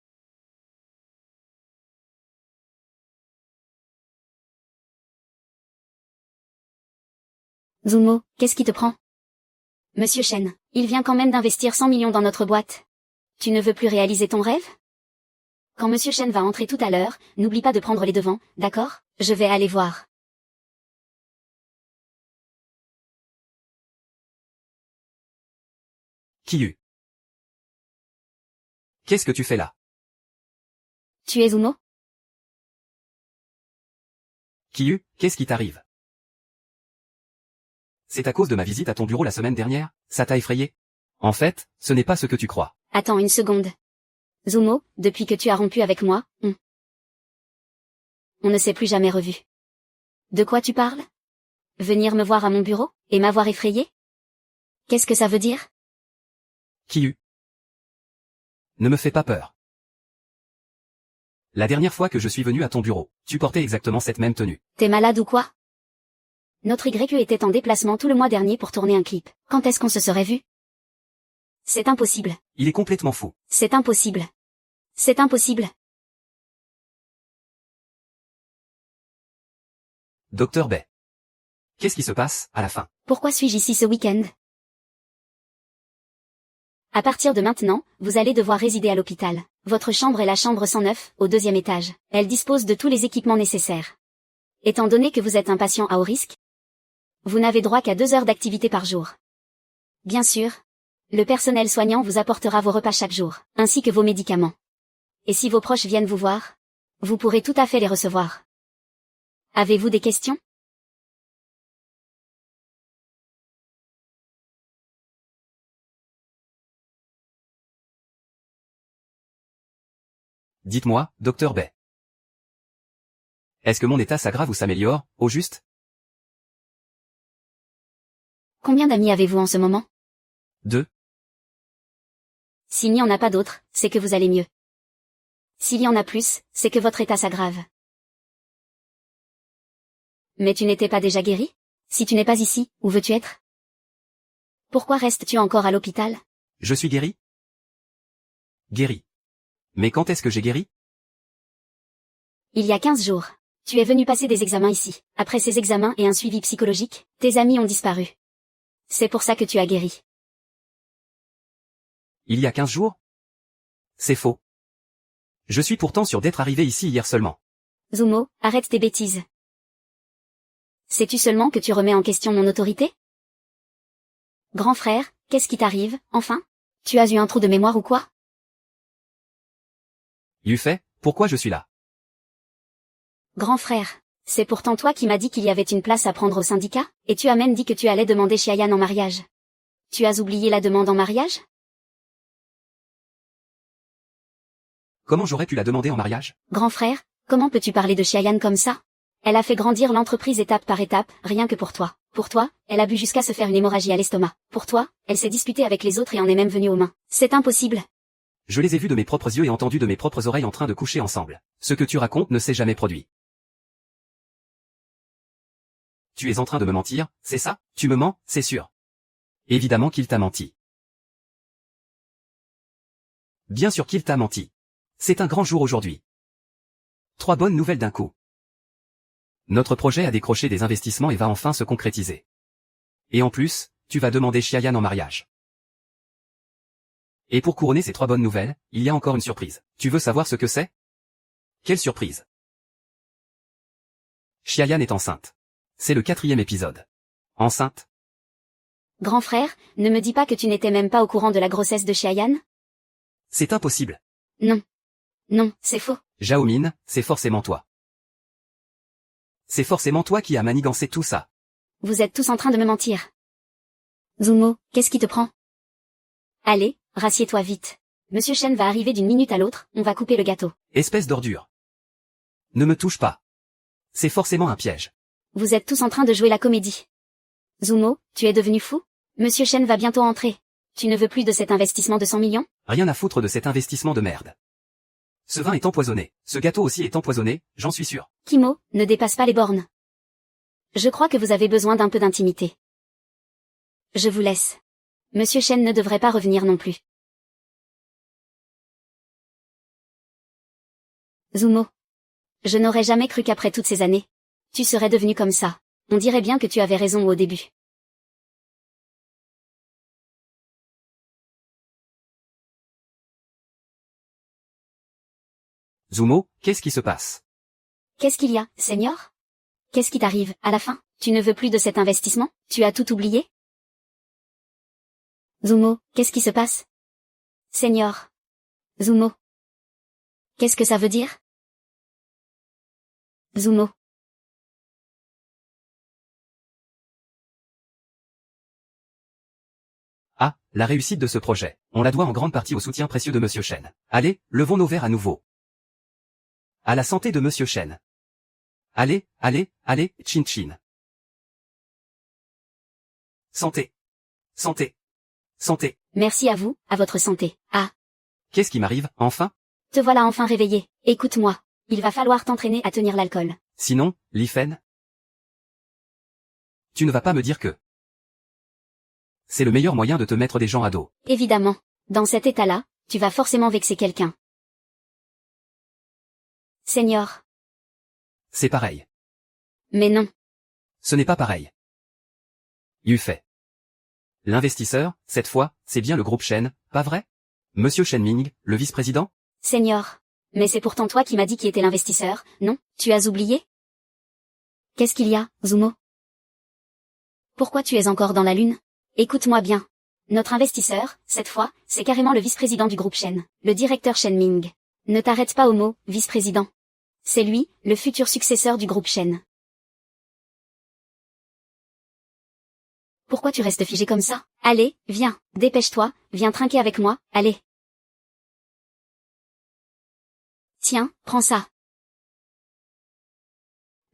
Zumo, qu'est-ce qui te prend? Monsieur Chen, il vient quand même d'investir 100 millions dans notre boîte. Tu ne veux plus réaliser ton rêve? Quand Monsieur Chen va entrer tout à l'heure, n'oublie pas de prendre les devants, d'accord? Je vais aller voir. Qiyu. Qu'est-ce que tu fais là? Tu es Zumo? Qiyu, qu'est-ce qui t'arrive? C'est à cause de ma visite à ton bureau la semaine dernière? Ça t'a effrayé? En fait, ce n'est pas ce que tu crois. Attends une seconde. Zumo, depuis que tu as rompu avec moi, on ne s'est plus jamais revu. De quoi tu parles? Venir me voir à mon bureau, et m'avoir effrayé? Qu'est-ce que ça veut dire? Qiyu. Ne me fais pas peur. La dernière fois que je suis venu à ton bureau, tu portais exactement cette même tenue. T'es malade ou quoi? Notre YQ était en déplacement tout le mois dernier pour tourner un clip. Quand est-ce qu'on se serait vu? C'est impossible. Il est complètement fou. C'est impossible. C'est impossible. Docteur Bay. Qu'est-ce qui se passe, à la fin? Pourquoi suis-je ici ce week-end? À partir de maintenant, vous allez devoir résider à l'hôpital. Votre chambre est la chambre 109, au 2e étage. Elle dispose de tous les équipements nécessaires. Étant donné que vous êtes un patient à haut risque, vous n'avez droit qu'à 2 heures d'activité par jour. Bien sûr, le personnel soignant vous apportera vos repas chaque jour, ainsi que vos médicaments. Et si vos proches viennent vous voir, vous pourrez tout à fait les recevoir. Avez-vous des questions? Dites-moi, Docteur Bay. Est-ce que mon état s'aggrave ou s'améliore, au juste? Combien d'amis avez-vous en ce moment? 2. S'il n'y en a pas d'autres, c'est que vous allez mieux. S'il y en a plus, c'est que votre état s'aggrave. Mais tu n'étais pas déjà guéri? Si tu n'es pas ici, où veux-tu être? Pourquoi restes-tu encore à l'hôpital? Je suis guéri? Guéri. Mais quand est-ce que j'ai guéri? Il y a 15 jours. Tu es venu passer des examens ici. Après ces examens et un suivi psychologique, tes amis ont disparu. C'est pour ça que tu as guéri. Il y a 15 jours? C'est faux. Je suis pourtant sûr d'être arrivé ici hier seulement. Zumo, arrête tes bêtises. Sais-tu seulement que tu remets en question mon autorité? Grand frère, qu'est-ce qui t'arrive, enfin? Tu as eu un trou de mémoire ou quoi? Yufei, pourquoi je suis là? Grand frère, c'est pourtant toi qui m'as dit qu'il y avait une place à prendre au syndicat, et tu as même dit que tu allais demander Xiayan en mariage. Tu as oublié la demande en mariage? Comment j'aurais pu la demander en mariage? Grand frère, comment peux-tu parler de Xiayan comme ça? Elle a fait grandir l'entreprise étape par étape, rien que pour toi. Pour toi, elle a bu jusqu'à se faire une hémorragie à l'estomac. Pour toi, elle s'est disputée avec les autres et en est même venue aux mains. C'est impossible. Je les ai vus de mes propres yeux et entendus de mes propres oreilles en train de coucher ensemble. Ce que tu racontes ne s'est jamais produit. Tu es en train de me mentir, c'est ça? Tu me mens, c'est sûr. Évidemment qu'il t'a menti. Bien sûr qu'il t'a menti. C'est un grand jour aujourd'hui. 3 bonnes nouvelles d'un coup. Notre projet a décroché des investissements et va enfin se concrétiser. Et en plus, tu vas demander Xiayan en mariage. Et pour couronner ces 3 bonnes nouvelles, il y a encore une surprise. Tu veux savoir ce que c'est? Quelle surprise? Xiayan est enceinte. C'est le 4e épisode. Enceinte? Grand frère, ne me dis pas que tu n'étais même pas au courant de la grossesse de Xiayan? C'est impossible. Non. Non, c'est faux. Xiaomin, c'est forcément toi. C'est forcément toi qui as manigancé tout ça. Vous êtes tous en train de me mentir. Zumo, qu'est-ce qui te prend? Allez, rassieds-toi vite. Monsieur Chen va arriver d'une minute à l'autre, on va couper le gâteau. Espèce d'ordure. Ne me touche pas. C'est forcément un piège. Vous êtes tous en train de jouer la comédie. Zumo, tu es devenu fou? Monsieur Chen va bientôt entrer. Tu ne veux plus de cet investissement de 100 millions? Rien à foutre de cet investissement de merde. Ce vin est empoisonné. Ce gâteau aussi est empoisonné, j'en suis sûr. Kimo, ne dépasse pas les bornes. Je crois que vous avez besoin d'un peu d'intimité. Je vous laisse. Monsieur Chen ne devrait pas revenir non plus. Zumo. Je n'aurais jamais cru qu'après toutes ces années, tu serais devenu comme ça. On dirait bien que tu avais raison au début. Zumo, qu'est-ce qui se passe? Qu'est-ce qu'il y a, Senior? Qu'est-ce qui t'arrive, à la fin? Tu ne veux plus de cet investissement? Tu as tout oublié? Zumo, qu'est-ce qui se passe? Senior. Zumo. Qu'est-ce que ça veut dire? Zumo. Ah, la réussite de ce projet. On la doit en grande partie au soutien précieux de Monsieur Chen. Allez, levons nos verres à nouveau. À la santé de Monsieur Chen. Allez, allez, allez, chin chin. Santé. Santé. Santé. Merci à vous, à votre santé. Ah, Qu'est-ce qui m'arrive, enfin? te voilà enfin réveillé. Écoute-moi. Il va falloir t'entraîner à tenir l'alcool. Sinon, Li Fen? Tu ne vas pas me dire que c'est le meilleur moyen de te mettre des gens à dos. Évidemment. Dans cet état-là, tu vas forcément vexer quelqu'un. Senior. C'est pareil. Mais non. Ce n'est pas pareil. Yu fait. L'investisseur, cette fois, c'est bien le groupe Shen, pas vrai? Monsieur Shen Ming, le vice-président? Senior. Mais c'est pourtant toi qui m'as dit qui était l'investisseur, non? Tu as oublié? Qu'est-ce qu'il y a, Zumo? Pourquoi tu es encore dans la lune? Écoute-moi bien. Notre investisseur, cette fois, c'est carrément le vice-président du groupe Shen, le directeur Shen Ming. Ne t'arrête pas au mot, vice-président. C'est lui, le futur successeur du groupe Shen. Pourquoi tu restes figé comme ça? Allez, viens, dépêche-toi, viens trinquer avec moi, allez. Tiens, prends ça.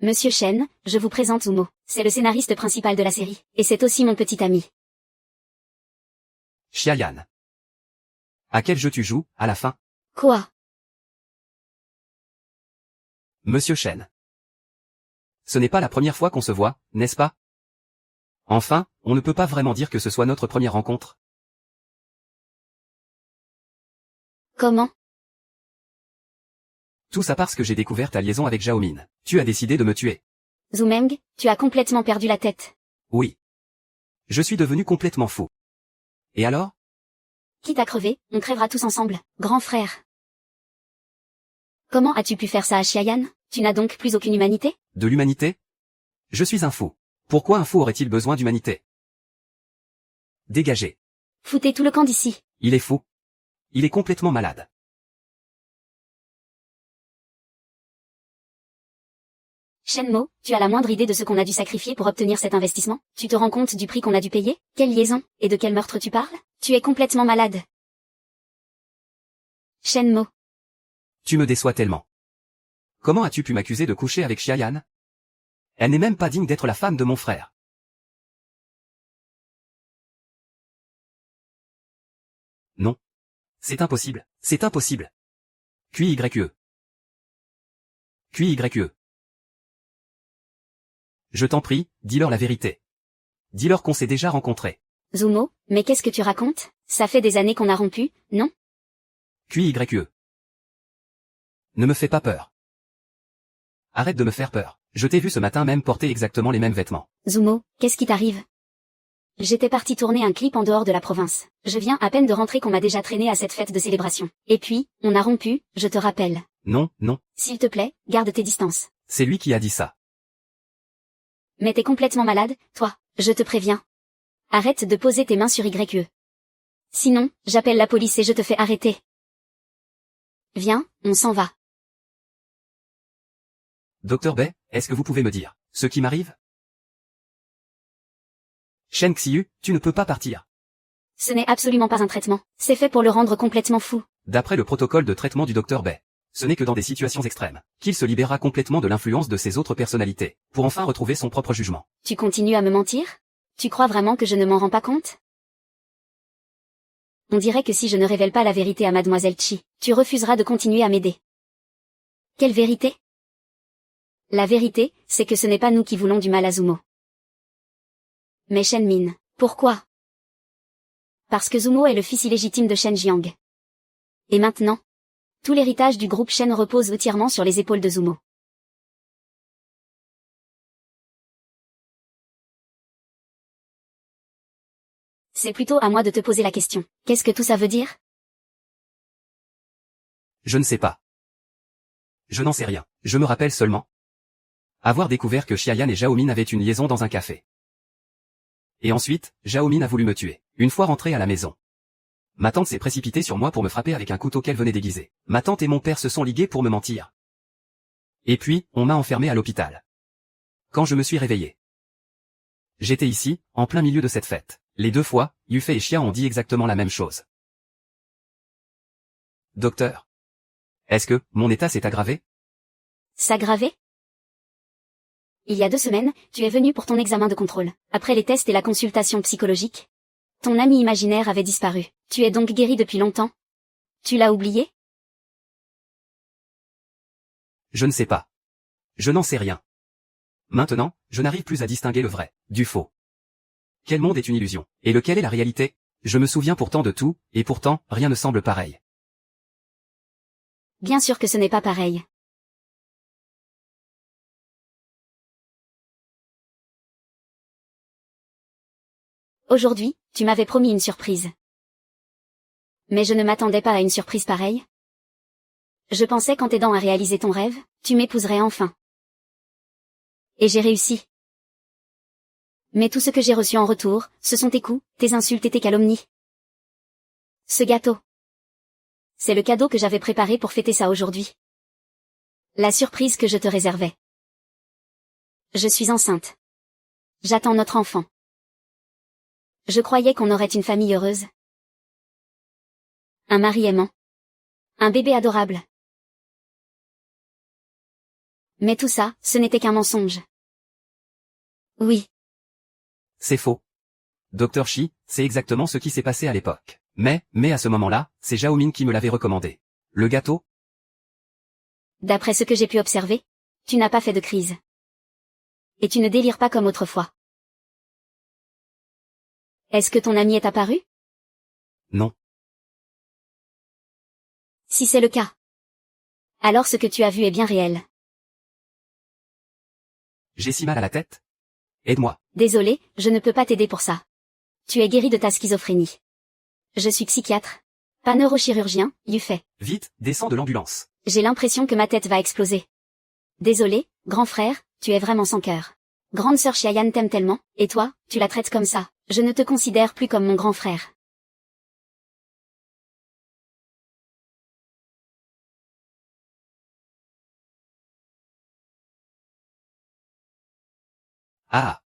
Monsieur Shen, je vous présente Zumo. C'est le scénariste principal de la série, et c'est aussi mon petit ami. Xiaoyan. À quel jeu tu joues, à la fin? Quoi? Monsieur Shen. Ce n'est pas la première fois qu'on se voit, n'est-ce pas? Enfin, on ne peut pas vraiment dire que ce soit notre première rencontre. Comment? Tout ça parce que j'ai découvert ta liaison avec Xiaomin. Tu as décidé de me tuer. Zumeng, tu as complètement perdu la tête. Oui. Je suis devenu complètement fou. Et alors? Quitte à crever, on crèvera tous ensemble, grand frère. Comment as-tu pu faire ça à Xiaoyan? Tu n'as donc plus aucune humanité? De l'humanité? Je suis un fou. Pourquoi un fou aurait-il besoin d'humanité? Dégagez. Foutez tout le camp d'ici. Il est fou. Il est complètement malade. Shenmo, tu as la moindre idée de ce qu'on a dû sacrifier pour obtenir cet investissement? Tu te rends compte du prix qu'on a dû payer? Quelle liaison? Et de quel meurtre tu parles? Tu es complètement malade. Shenmo. Tu me déçois tellement. Comment as-tu pu m'accuser de coucher avec Xiaoyan? Elle n'est même pas digne d'être la femme de mon frère. Non. C'est impossible. C'est impossible. QYE. QYE. Je t'en prie, dis-leur la vérité. Dis-leur qu'on s'est déjà rencontrés. Zumo, mais qu'est-ce que tu racontes? Ça fait des années qu'on a rompu, non? QYE. Ne me fais pas peur. Arrête de me faire peur. Je t'ai vu ce matin même porter exactement les mêmes vêtements. Zumo, qu'est-ce qui t'arrive? J'étais parti tourner un clip en dehors de la province. Je viens à peine de rentrer qu'on m'a déjà traîné à cette fête de célébration. Et puis, on a rompu, je te rappelle. Non, non, S'il te plaît, garde tes distances. c'est lui qui a dit ça. Mais t'es complètement malade, toi, je te préviens. Arrête de poser tes mains sur YE. Sinon, j'appelle la police et je te fais arrêter. Viens, on s'en va. Docteur Bay, est-ce que vous pouvez me dire ce qui m'arrive? Shen Xiu, tu ne peux pas partir. Ce n'est absolument pas un traitement. C'est fait pour le rendre complètement fou. D'après le protocole de traitement du docteur Bay, ce n'est que dans des situations extrêmes qu'il se libérera complètement de l'influence de ses autres personnalités, pour enfin retrouver son propre jugement. Tu continues à me mentir? Tu crois vraiment que je ne m'en rends pas compte? On dirait que si je ne révèle pas la vérité à Mademoiselle Chi, tu refuseras de continuer à m'aider. Quelle vérité? La vérité, c'est que ce n'est pas nous qui voulons du mal à Zumo. Mais Shen Min, pourquoi? Parce que Zumo est le fils illégitime de Shen Jiang. Et maintenant? Tout l'héritage du groupe Shen repose entièrement sur les épaules de Zumo. C'est plutôt à moi de te poser la question. Qu'est-ce que tout ça veut dire? Je ne sais pas. Je n'en sais rien. Je me rappelle seulement avoir découvert que Xiayan et Zhao Min avaient une liaison dans un café. Et ensuite, Zhao Min a voulu me tuer. Une fois rentré à la maison, ma tante s'est précipitée sur moi pour me frapper avec un couteau qu'elle venait déguiser. Ma tante et mon père se sont ligués pour me mentir. Et puis, on m'a enfermé à l'hôpital. Quand je me suis réveillé, j'étais ici, en plein milieu de cette fête. Les 2 fois, Yufei et Xia ont dit exactement la même chose. Docteur, est-ce que mon état s'est aggravé? S'aggraver? Il y a 2 semaines, tu es venu pour ton examen de contrôle. Après les tests et la consultation psychologique, ton ami imaginaire avait disparu. Tu es donc guéri depuis longtemps? Tu l'as oublié? Je ne sais pas. Je n'en sais rien. Maintenant, je n'arrive plus à distinguer le vrai du faux. Quel monde est une illusion? Et lequel est la réalité? Je me souviens pourtant de tout, et pourtant, rien ne semble pareil. Bien sûr que ce n'est pas pareil. Aujourd'hui, tu m'avais promis une surprise. Mais je ne m'attendais pas à une surprise pareille. Je pensais qu'en t'aidant à réaliser ton rêve, tu m'épouserais enfin. Et j'ai réussi. Mais tout ce que j'ai reçu en retour, ce sont tes coups, tes insultes et tes calomnies. Ce gâteau. C'est le cadeau que j'avais préparé pour fêter ça aujourd'hui. La surprise que je te réservais. Je suis enceinte. J'attends notre enfant. Je croyais qu'on aurait une famille heureuse. Un mari aimant. Un bébé adorable. Mais tout ça, ce n'était qu'un mensonge. Oui. C'est faux. Docteur Shi, c'est exactement ce qui s'est passé à l'époque. Mais à ce moment-là, c'est Zhao Min qui me l'avait recommandé. Le gâteau? D'après ce que j'ai pu observer, tu n'as pas fait de crise. Et tu ne délires pas comme autrefois. Est-ce que ton ami est apparu? Non. Si c'est le cas, alors ce que tu as vu est bien réel. J'ai si mal à la tête? Aide-moi. Désolé, je ne peux pas t'aider pour ça. Tu es guéri de ta schizophrénie. Je suis psychiatre, pas neurochirurgien, Yufei. Vite, descends de l'ambulance. J'ai l'impression que ma tête va exploser. Désolé, grand frère, tu es vraiment sans cœur. Grande sœur Xiayan t'aime tellement, et toi, tu la traites comme ça. Je ne te considère plus comme mon grand frère. Ah.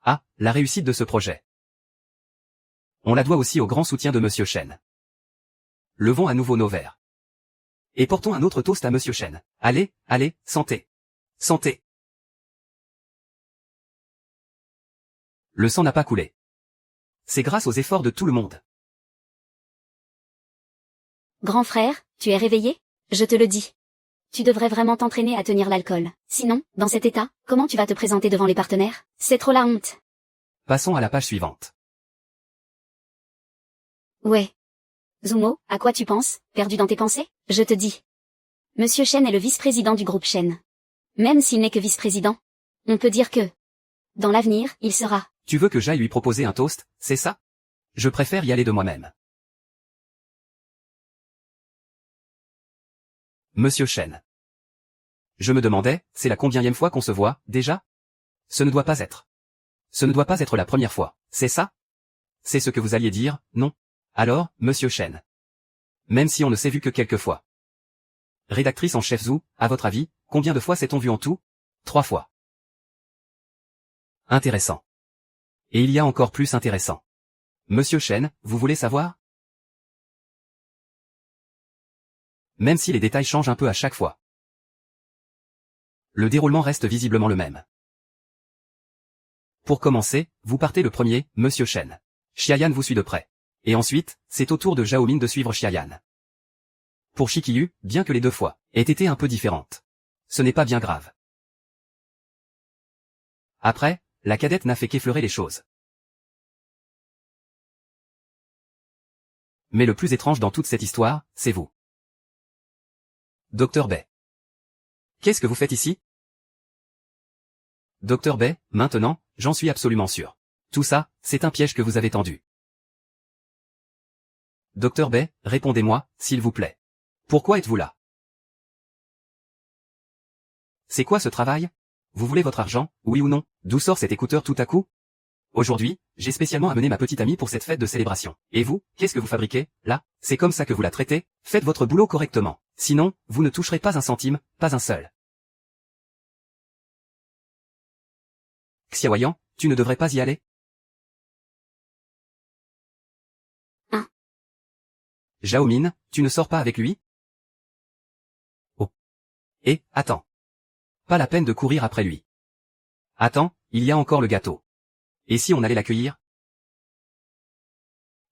Ah, la réussite de ce projet. On la doit aussi au grand soutien de Monsieur Chen. Levons à nouveau nos verres. Et portons un autre toast à Monsieur Chen. Allez, allez, santé. Santé. Le sang n'a pas coulé. C'est grâce aux efforts de tout le monde. Grand frère, tu es réveillé? Je te le dis. Tu devrais vraiment t'entraîner à tenir l'alcool. Sinon, dans cet état, comment tu vas te présenter devant les partenaires? C'est trop la honte. Passons à la page suivante. Ouais. Zumo, à quoi tu penses, perdu dans tes pensées? Je te dis. Monsieur Chen est le vice-président du groupe Chen. Même s'il n'est que vice-président, on peut dire que, dans l'avenir, il sera. Tu veux que j'aille lui proposer un toast, c'est ça? Je préfère y aller de moi-même. Monsieur Chen. Je me demandais, c'est la combienième fois qu'on se voit, déjà? Ce ne doit pas être. Ce ne doit pas être la première fois, c'est ça? C'est ce que vous alliez dire, non? Alors, Monsieur Chen. Même si on ne s'est vu que quelques fois. Rédactrice en chef Zhu, à votre avis, combien de fois s'est-on vu en tout? 3 fois. Intéressant. Et il y a encore plus intéressant. Monsieur Chen, vous voulez savoir? Même si les détails changent un peu à chaque fois. Le déroulement reste visiblement le même. Pour commencer, vous partez le premier, Monsieur Chen. Xiayan vous suit de près. Et ensuite, c'est au tour de Zhao Min de suivre Xiayan. Pour Shikiyu, bien que les 2 fois aient été un peu différentes, ce n'est pas bien grave. Après, la cadette n'a fait qu'effleurer les choses. Mais le plus étrange dans toute cette histoire, c'est vous. Docteur Bai. Qu'est-ce que vous faites ici? Docteur Bai, maintenant, j'en suis absolument sûr. Tout ça, c'est un piège que vous avez tendu. Docteur Bai, répondez-moi, s'il vous plaît. Pourquoi êtes-vous là? C'est quoi ce travail? Vous voulez votre argent, oui ou non? D'où sort cet écouteur tout à coup? Aujourd'hui, j'ai spécialement amené ma petite amie pour cette fête de célébration. Et vous, qu'est-ce que vous fabriquez, là? C'est comme ça que vous la traitez? Faites votre boulot correctement. Sinon, vous ne toucherez pas un centime, pas un seul. Xiaoyan, tu ne devrais pas y aller? Hein? Zhaomin, tu ne sors pas avec lui? Oh. Et, attends. Pas la peine de courir après lui. Attends, il y a encore le gâteau. Et si on allait l'accueillir?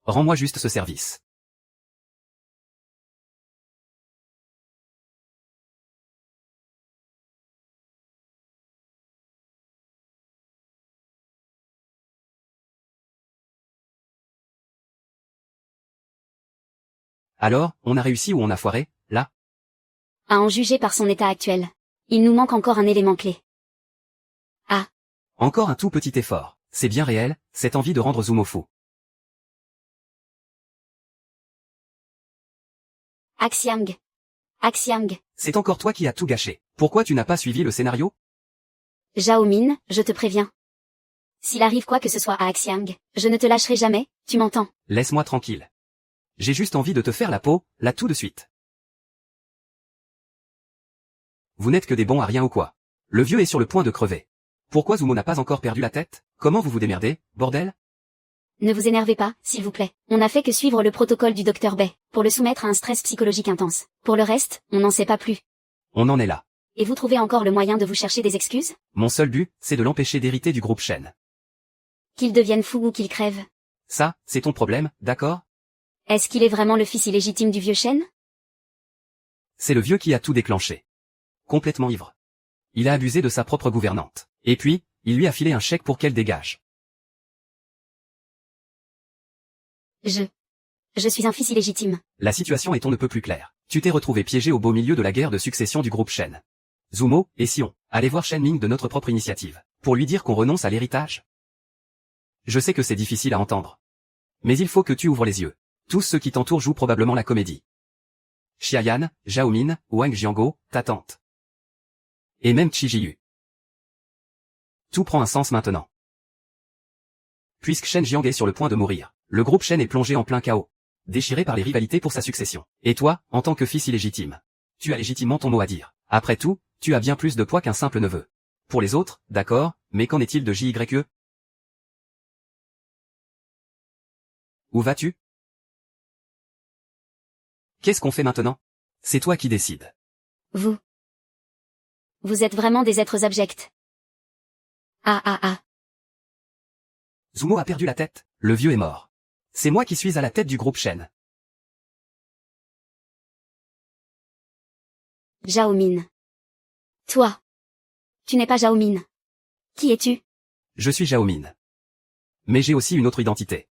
Rends-moi juste ce service. Alors, on a réussi ou on a foiré, là? À en juger par son état actuel. Il nous manque encore un élément clé. Ah, Encore un tout petit effort. C'est bien réel, cette envie de rendre Zumo fou. Axiang. Axiang. C'est encore toi qui as tout gâché. Pourquoi tu n'as pas suivi le scénario? Zhaomin, je te préviens. S'il arrive quoi que ce soit à Axiang, je ne te lâcherai jamais, tu m'entends? Laisse-moi tranquille. J'ai juste envie de te faire la peau, là tout de suite. Vous n'êtes que des bons à rien ou quoi? Le vieux est sur le point de crever. Pourquoi Zumo n'a pas encore perdu la tête? Comment vous vous démerdez, bordel? Ne vous énervez pas, s'il vous plaît. On n'a fait que suivre le protocole du Dr Bay, pour le soumettre à un stress psychologique intense. Pour le reste, on n'en sait pas plus. On en est là. Et vous trouvez encore le moyen de vous chercher des excuses? Mon seul but, c'est de l'empêcher d'hériter du groupe Shen. Qu'il devienne fou ou qu'il crève. Ça, c'est ton problème, d'accord? Est-ce qu'il est vraiment le fils illégitime du vieux Shen? C'est le vieux qui a tout déclenché. Complètement ivre. Il a abusé de sa propre gouvernante. Et puis, il lui a filé un chèque pour qu'elle dégage. Je suis un fils illégitime. La situation est on ne peut plus claire. Tu t'es retrouvé piégé au beau milieu de la guerre de succession du groupe Shen. Zumo, et Sion, allez voir Shen Ming de notre propre initiative, pour lui dire qu'on renonce à l'héritage. Je sais que c'est difficile à entendre. Mais il faut que tu ouvres les yeux. Tous ceux qui t'entourent jouent probablement la comédie. Xiayan, Zhaomin, Wang Jiango, ta tante. Et même Qi Jiyu. Tout prend un sens maintenant. Puisque Shen Jiang est sur le point de mourir, le groupe Shen est plongé en plein chaos, déchiré par les rivalités pour sa succession. Et toi, en tant que fils illégitime, tu as légitimement ton mot à dire. Après tout, tu as bien plus de poids qu'un simple neveu. Pour les autres, d'accord, mais qu'en est-il de JYE? Où vas-tu? Qu'est-ce qu'on fait maintenant? C'est toi qui décides. Vous êtes vraiment des êtres abjects. Ah. Zumo a perdu la tête, le vieux est mort. C'est moi qui suis à la tête du groupe Shen. Zhaomin. Toi. Tu n'es pas Zhaomin. Qui es-tu? Je suis Zhaomin. Mais j'ai aussi une autre identité.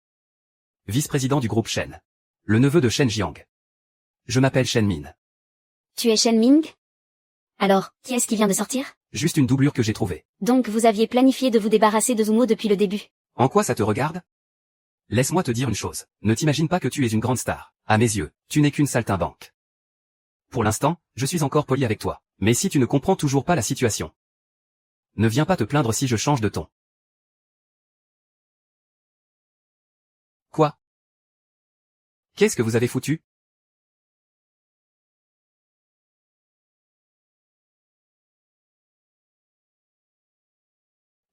Vice-président du groupe Shen. Le neveu de Shen Jiang. Je m'appelle Shen Min. Tu es Shen Ming? Alors, qui est-ce qui vient de sortir? Juste une doublure que j'ai trouvée. Donc vous aviez planifié de vous débarrasser de Zumo depuis le début. En quoi ça te regarde? Laisse-moi te dire une chose. Ne t'imagine pas que tu es une grande star. À mes yeux, tu n'es qu'une saltimbanque. Pour l'instant, je suis encore poli avec toi. Mais si tu ne comprends toujours pas la situation, ne viens pas te plaindre si je change de ton. Quoi? Qu'est-ce que vous avez foutu?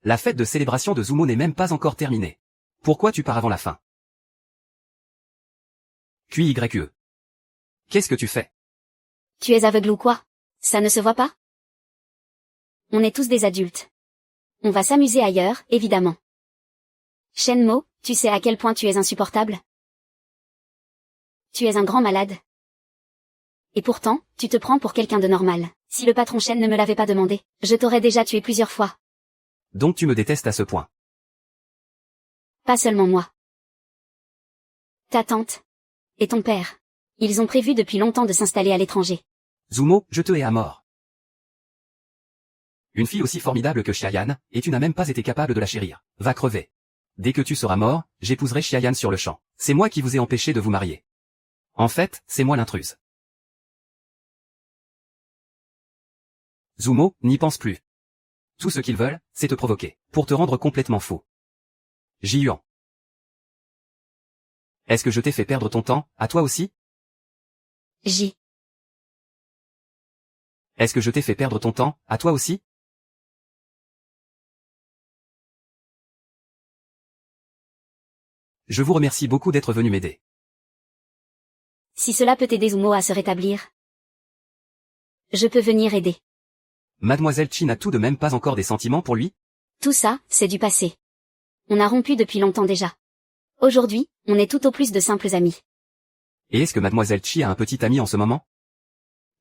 La fête de célébration de Zumo n'est même pas encore terminée. Pourquoi tu pars avant la fin? QYE. Qu'est-ce que tu fais? Tu es aveugle ou quoi? Ça ne se voit pas? On est tous des adultes. On va s'amuser ailleurs, évidemment. Shenmo, tu sais à quel point tu es insupportable? Tu es un grand malade. Et pourtant, tu te prends pour quelqu'un de normal. Si le patron Shen ne me l'avait pas demandé, je t'aurais déjà tué plusieurs fois. Donc tu me détestes à ce point. Pas seulement moi. Ta tante. Et ton père. Ils ont prévu depuis longtemps de s'installer à l'étranger. Zumo, je te hais à mort. Une fille aussi formidable que Xiayan, et tu n'as même pas été capable de la chérir. Va crever. Dès que tu seras mort, j'épouserai Xiayan sur le champ. C'est moi qui vous ai empêché de vous marier. En fait, c'est moi l'intruse. Zumo, n'y pense plus. Tout ce qu'ils veulent, c'est te provoquer, pour te rendre complètement fou. Ji-Yuan. Est-ce que je t'ai fait perdre ton temps, à toi aussi? J. Est-ce que je t'ai fait perdre ton temps, à toi aussi? Je vous remercie beaucoup d'être venu m'aider. Si cela peut aider Zumo à se rétablir, je peux venir aider. Mademoiselle Chi n'a tout de même pas encore des sentiments pour lui? Tout ça, c'est du passé. On a rompu depuis longtemps déjà. Aujourd'hui, on est tout au plus de simples amis. Et est-ce que Mademoiselle Chi a un petit ami en ce moment?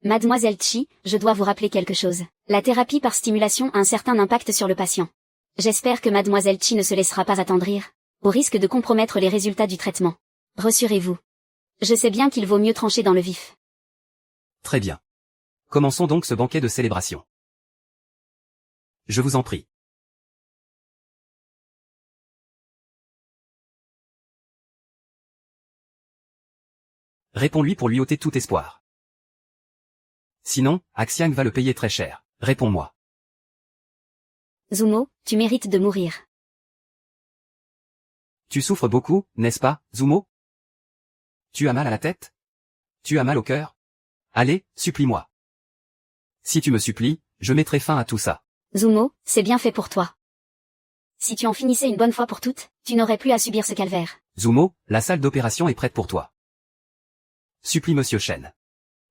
Mademoiselle Chi, je dois vous rappeler quelque chose. La thérapie par stimulation a un certain impact sur le patient. J'espère que Mademoiselle Chi ne se laissera pas attendrir, au risque de compromettre les résultats du traitement. Rassurez-vous. Je sais bien qu'il vaut mieux trancher dans le vif. Très bien. Commençons donc ce banquet de célébration. Je vous en prie. Réponds-lui pour lui ôter tout espoir. Sinon, Axiang va le payer très cher. Réponds-moi. Zumo, tu mérites de mourir. Tu souffres beaucoup, n'est-ce pas, Zumo? Tu as mal à la tête? Tu as mal au cœur? Allez, supplie-moi. Si tu me supplies, je mettrai fin à tout ça. Zumo, c'est bien fait pour toi. Si tu en finissais une bonne fois pour toutes, tu n'aurais plus à subir ce calvaire. Zumo, la salle d'opération est prête pour toi. Supplie Monsieur Shen.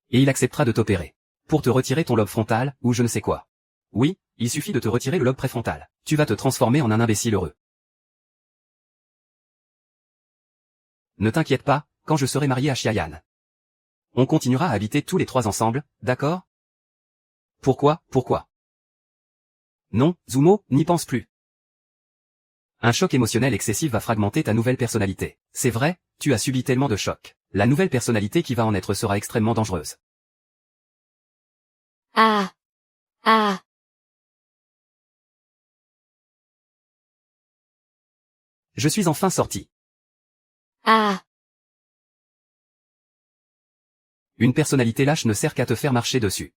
Et il acceptera de t'opérer. Pour te retirer ton lobe frontal, ou je ne sais quoi. Oui, il suffit de te retirer le lobe préfrontal. Tu vas te transformer en un imbécile heureux. Ne t'inquiète pas, quand je serai marié à Xiayan. On continuera à habiter tous les trois ensemble, d'accord? Pourquoi? Non, Zumo, n'y pense plus. Un choc émotionnel excessif va fragmenter ta nouvelle personnalité. C'est vrai, tu as subi tellement de chocs. La nouvelle personnalité qui va en être sera extrêmement dangereuse. Ah. Je suis enfin sorti. Ah. Une personnalité lâche ne sert qu'à te faire marcher dessus.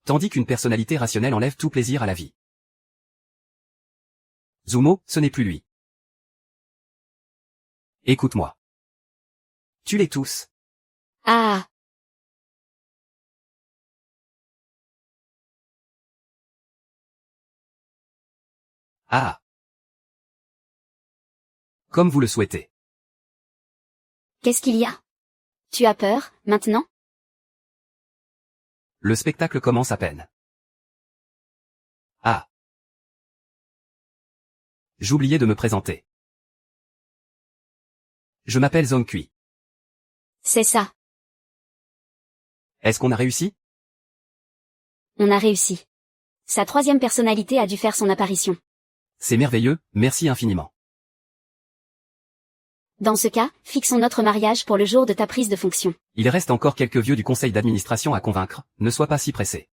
Tandis qu'une personnalité rationnelle enlève tout plaisir à la vie. Zumo, ce n'est plus lui. Écoute-moi. Tue-les tous. Ah. Ah. Comme vous le souhaitez. Qu'est-ce qu'il y a? Tu as peur, maintenant? Le spectacle commence à peine. Ah. J'oubliais de me présenter. Je m'appelle Zhong Kui. C'est ça. Est-ce qu'on a réussi? On a réussi. Sa troisième personnalité a dû faire son apparition. C'est merveilleux, merci infiniment. Dans ce cas, fixons notre mariage pour le jour de ta prise de fonction. Il reste encore quelques vieux du conseil d'administration à convaincre, ne sois pas si pressé.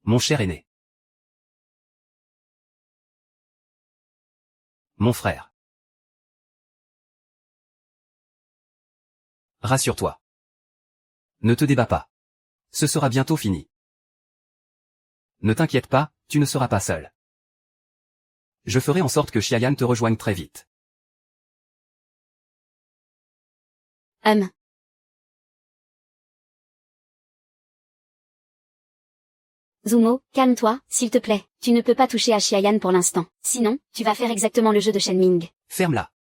Mon cher aîné. Mon frère. Rassure-toi. Ne te débats pas. Ce sera bientôt fini. Ne t'inquiète pas, tu ne seras pas seul. Je ferai en sorte que Xiayan te rejoigne très vite. Zumo, calme-toi, s'il te plaît. Tu ne peux pas toucher à Xiayan pour l'instant. Sinon, tu vas faire exactement le jeu de Shenming. Ferme-la.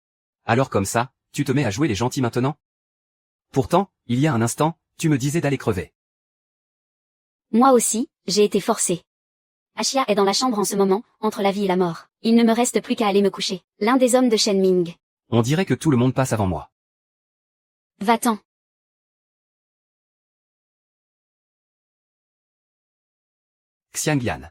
Alors comme ça, tu te mets à jouer les gentils maintenant? Pourtant, il y a un instant, tu me disais d'aller crever. Moi aussi, j'ai été forcée. Ashia est dans la chambre en ce moment, entre la vie et la mort. Il ne me reste plus qu'à aller me coucher. L'un des hommes de Shenming. On dirait que tout le monde passe avant moi. Va-t'en. Xiangyan.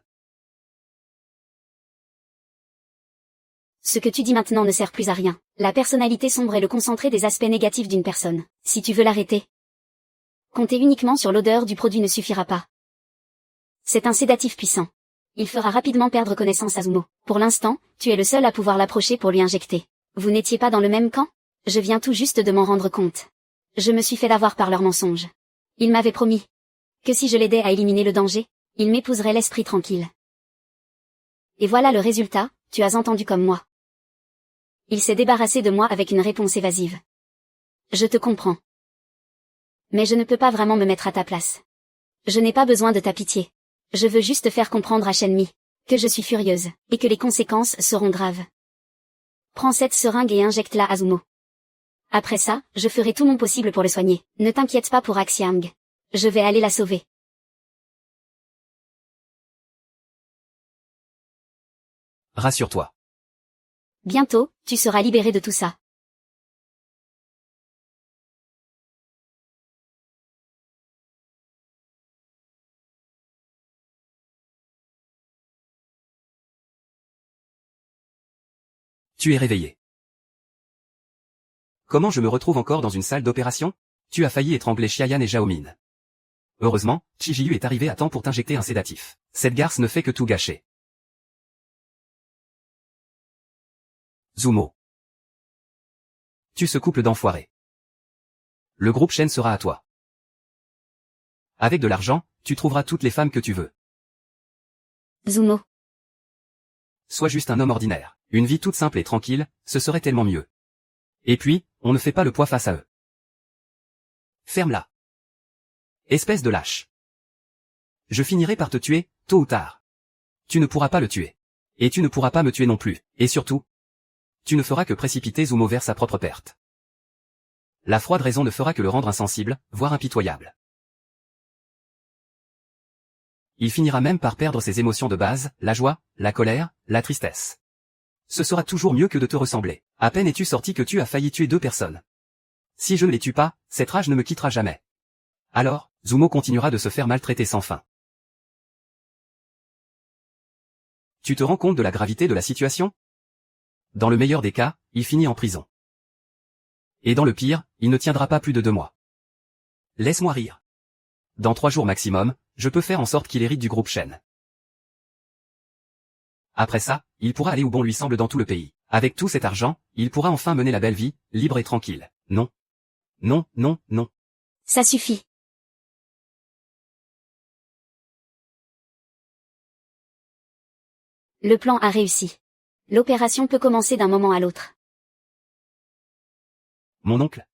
Ce que tu dis maintenant ne sert plus à rien. La personnalité sombre est le concentré des aspects négatifs d'une personne. Si tu veux l'arrêter, compter uniquement sur l'odeur du produit ne suffira pas. C'est un sédatif puissant. Il fera rapidement perdre connaissance à Zumo. Pour l'instant, tu es le seul à pouvoir l'approcher pour lui injecter. Vous n'étiez pas dans le même camp? Je viens tout juste de m'en rendre compte. Je me suis fait avoir par leurs mensonges. Il m'avait promis que si je l'aidais à éliminer le danger, il m'épouserait l'esprit tranquille. Et voilà le résultat, tu as entendu comme moi. Il s'est débarrassé de moi avec une réponse évasive. Je te comprends. Mais je ne peux pas vraiment me mettre à ta place. Je n'ai pas besoin de ta pitié. Je veux juste faire comprendre à Shenmi que je suis furieuse, et que les conséquences seront graves. Prends cette seringue et injecte-la à Zumo. Après ça, je ferai tout mon possible pour le soigner. Ne t'inquiète pas pour Axiang. Je vais aller la sauver. Rassure-toi. Bientôt, tu seras libéré de tout ça. Tu es réveillé. Comment je me retrouve encore dans une salle d'opération? Tu as failli étrangler Xiaoyan et Xiaomin. Heureusement, Qi Jiyu est arrivé à temps pour t'injecter un sédatif. Cette garce ne fait que tout gâcher. Zumo. Tu ce couple d'enfoirés. Le groupe Shen sera à toi. Avec de l'argent, tu trouveras toutes les femmes que tu veux. Zumo. Sois juste un homme ordinaire. Une vie toute simple et tranquille, ce serait tellement mieux. Et puis, on ne fait pas le poids face à eux. Ferme-la. Espèce de lâche. Je finirai par te tuer, tôt ou tard. Tu ne pourras pas le tuer. Et tu ne pourras pas me tuer non plus. Et surtout, tu ne feras que précipiter Zumo vers sa propre perte. La froide raison ne fera que le rendre insensible, voire impitoyable. Il finira même par perdre ses émotions de base, la joie, la colère, la tristesse. Ce sera toujours mieux que de te ressembler. À peine es-tu sorti que tu as failli tuer 2 personnes. Si je ne les tue pas, cette rage ne me quittera jamais. Alors, Zumo continuera de se faire maltraiter sans fin. Tu te rends compte de la gravité de la situation? Dans le meilleur des cas, il finit en prison. Et dans le pire, il ne tiendra pas plus de 2 mois. Laisse-moi rire. Dans 3 jours maximum, je peux faire en sorte qu'il hérite du groupe Shen. Après ça, il pourra aller où bon lui semble dans tout le pays. Avec tout cet argent, il pourra enfin mener la belle vie, libre et tranquille. Non. Non, non, non. Ça suffit. Le plan a réussi. L'opération peut commencer d'un moment à l'autre. Mon oncle.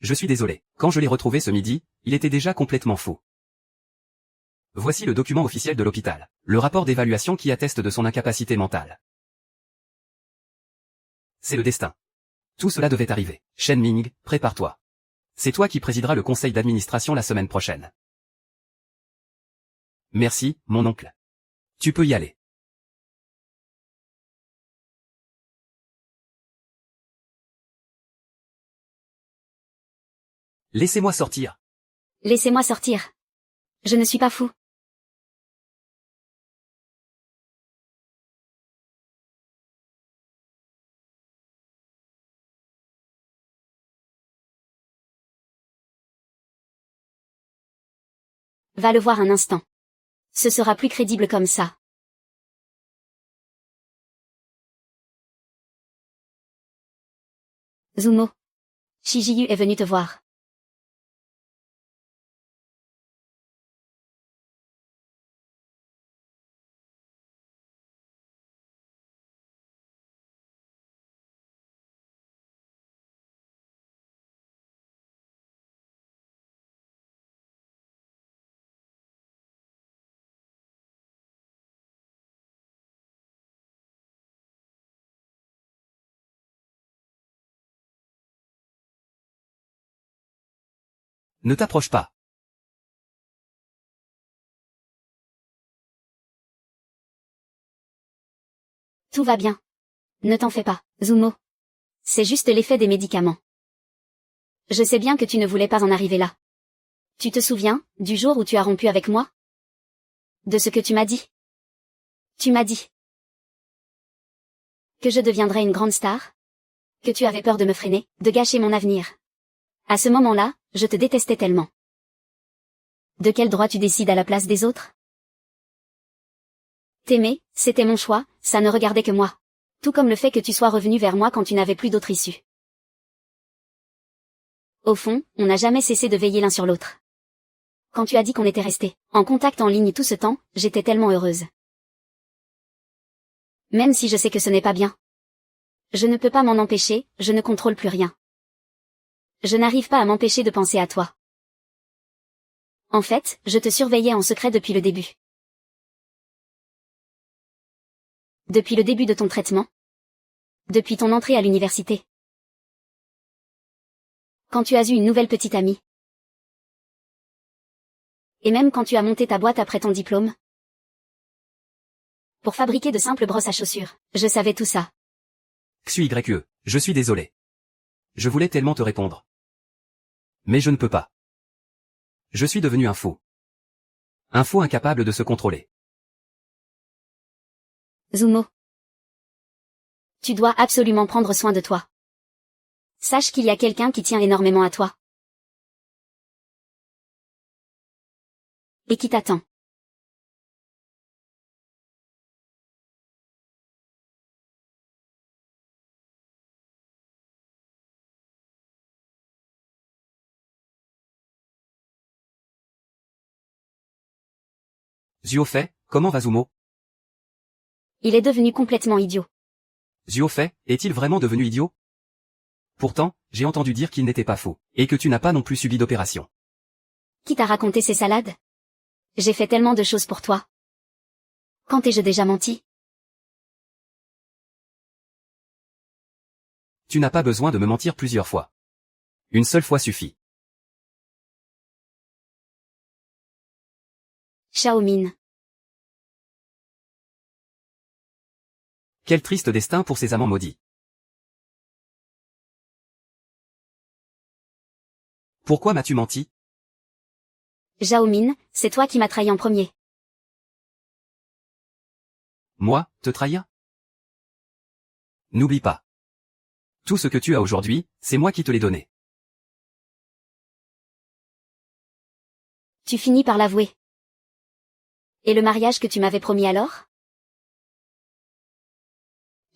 Je suis désolé. Quand je l'ai retrouvé ce midi, il était déjà complètement fou. Voici le document officiel de l'hôpital. Le rapport d'évaluation qui atteste de son incapacité mentale. C'est le destin. Tout cela devait arriver. Shen Ming, prépare-toi. C'est toi qui présideras le conseil d'administration la semaine prochaine. Merci, mon oncle. Tu peux y aller. Laissez-moi sortir. Laissez-moi sortir. Je ne suis pas fou. Va le voir un instant. Ce sera plus crédible comme ça. Zumo. Qi Jiyu est venu te voir. Ne t'approche pas. Tout va bien. Ne t'en fais pas, Zumo. C'est juste l'effet des médicaments. Je sais bien que tu ne voulais pas en arriver là. Tu te souviens, du jour où tu as rompu avec moi? De ce que tu m'as dit? Tu m'as dit que je deviendrais une grande star? Que tu avais peur de me freiner, de gâcher mon avenir. À ce moment-là, je te détestais tellement. De quel droit tu décides à la place des autres? T'aimer, c'était mon choix, ça ne regardait que moi. Tout comme le fait que tu sois revenu vers moi quand tu n'avais plus d'autre issue. Au fond, on n'a jamais cessé de veiller l'un sur l'autre. Quand tu as dit qu'on était resté en contact en ligne tout ce temps, j'étais tellement heureuse. Même si je sais que ce n'est pas bien. Je ne peux pas m'en empêcher, je ne contrôle plus rien. Je n'arrive pas à m'empêcher de penser à toi. En fait, je te surveillais en secret depuis le début. Depuis le début de ton traitement. Depuis ton entrée à l'université. Quand tu as eu une nouvelle petite amie. Et même quand tu as monté ta boîte après ton diplôme. Pour fabriquer de simples brosses à chaussures, je savais tout ça. XUYE, je suis désolé. Je voulais tellement te répondre. Mais je ne peux pas. Je suis devenu un fou. Un fou incapable de se contrôler. Zumo. Tu dois absolument prendre soin de toi. Sache qu'il y a quelqu'un qui tient énormément à toi. Et qui t'attend. Zuofei, comment va Zumo? Il est devenu complètement idiot. Zuofei, est-il vraiment devenu idiot? Pourtant, j'ai entendu dire qu'il n'était pas fou, et que tu n'as pas non plus subi d'opération. Qui t'a raconté ces salades? J'ai fait tellement de choses pour toi. Quand ai-je déjà menti? Tu n'as pas besoin de me mentir plusieurs fois. Une seule fois suffit. Xiaomin. Quel triste destin pour ces amants maudits. Pourquoi m'as-tu menti? Xiaomin, c'est toi qui m'as trahi en premier. Moi, te trahir? N'oublie pas. Tout ce que tu as aujourd'hui, c'est moi qui te l'ai donné. Tu finis par l'avouer. Et le mariage que tu m'avais promis alors?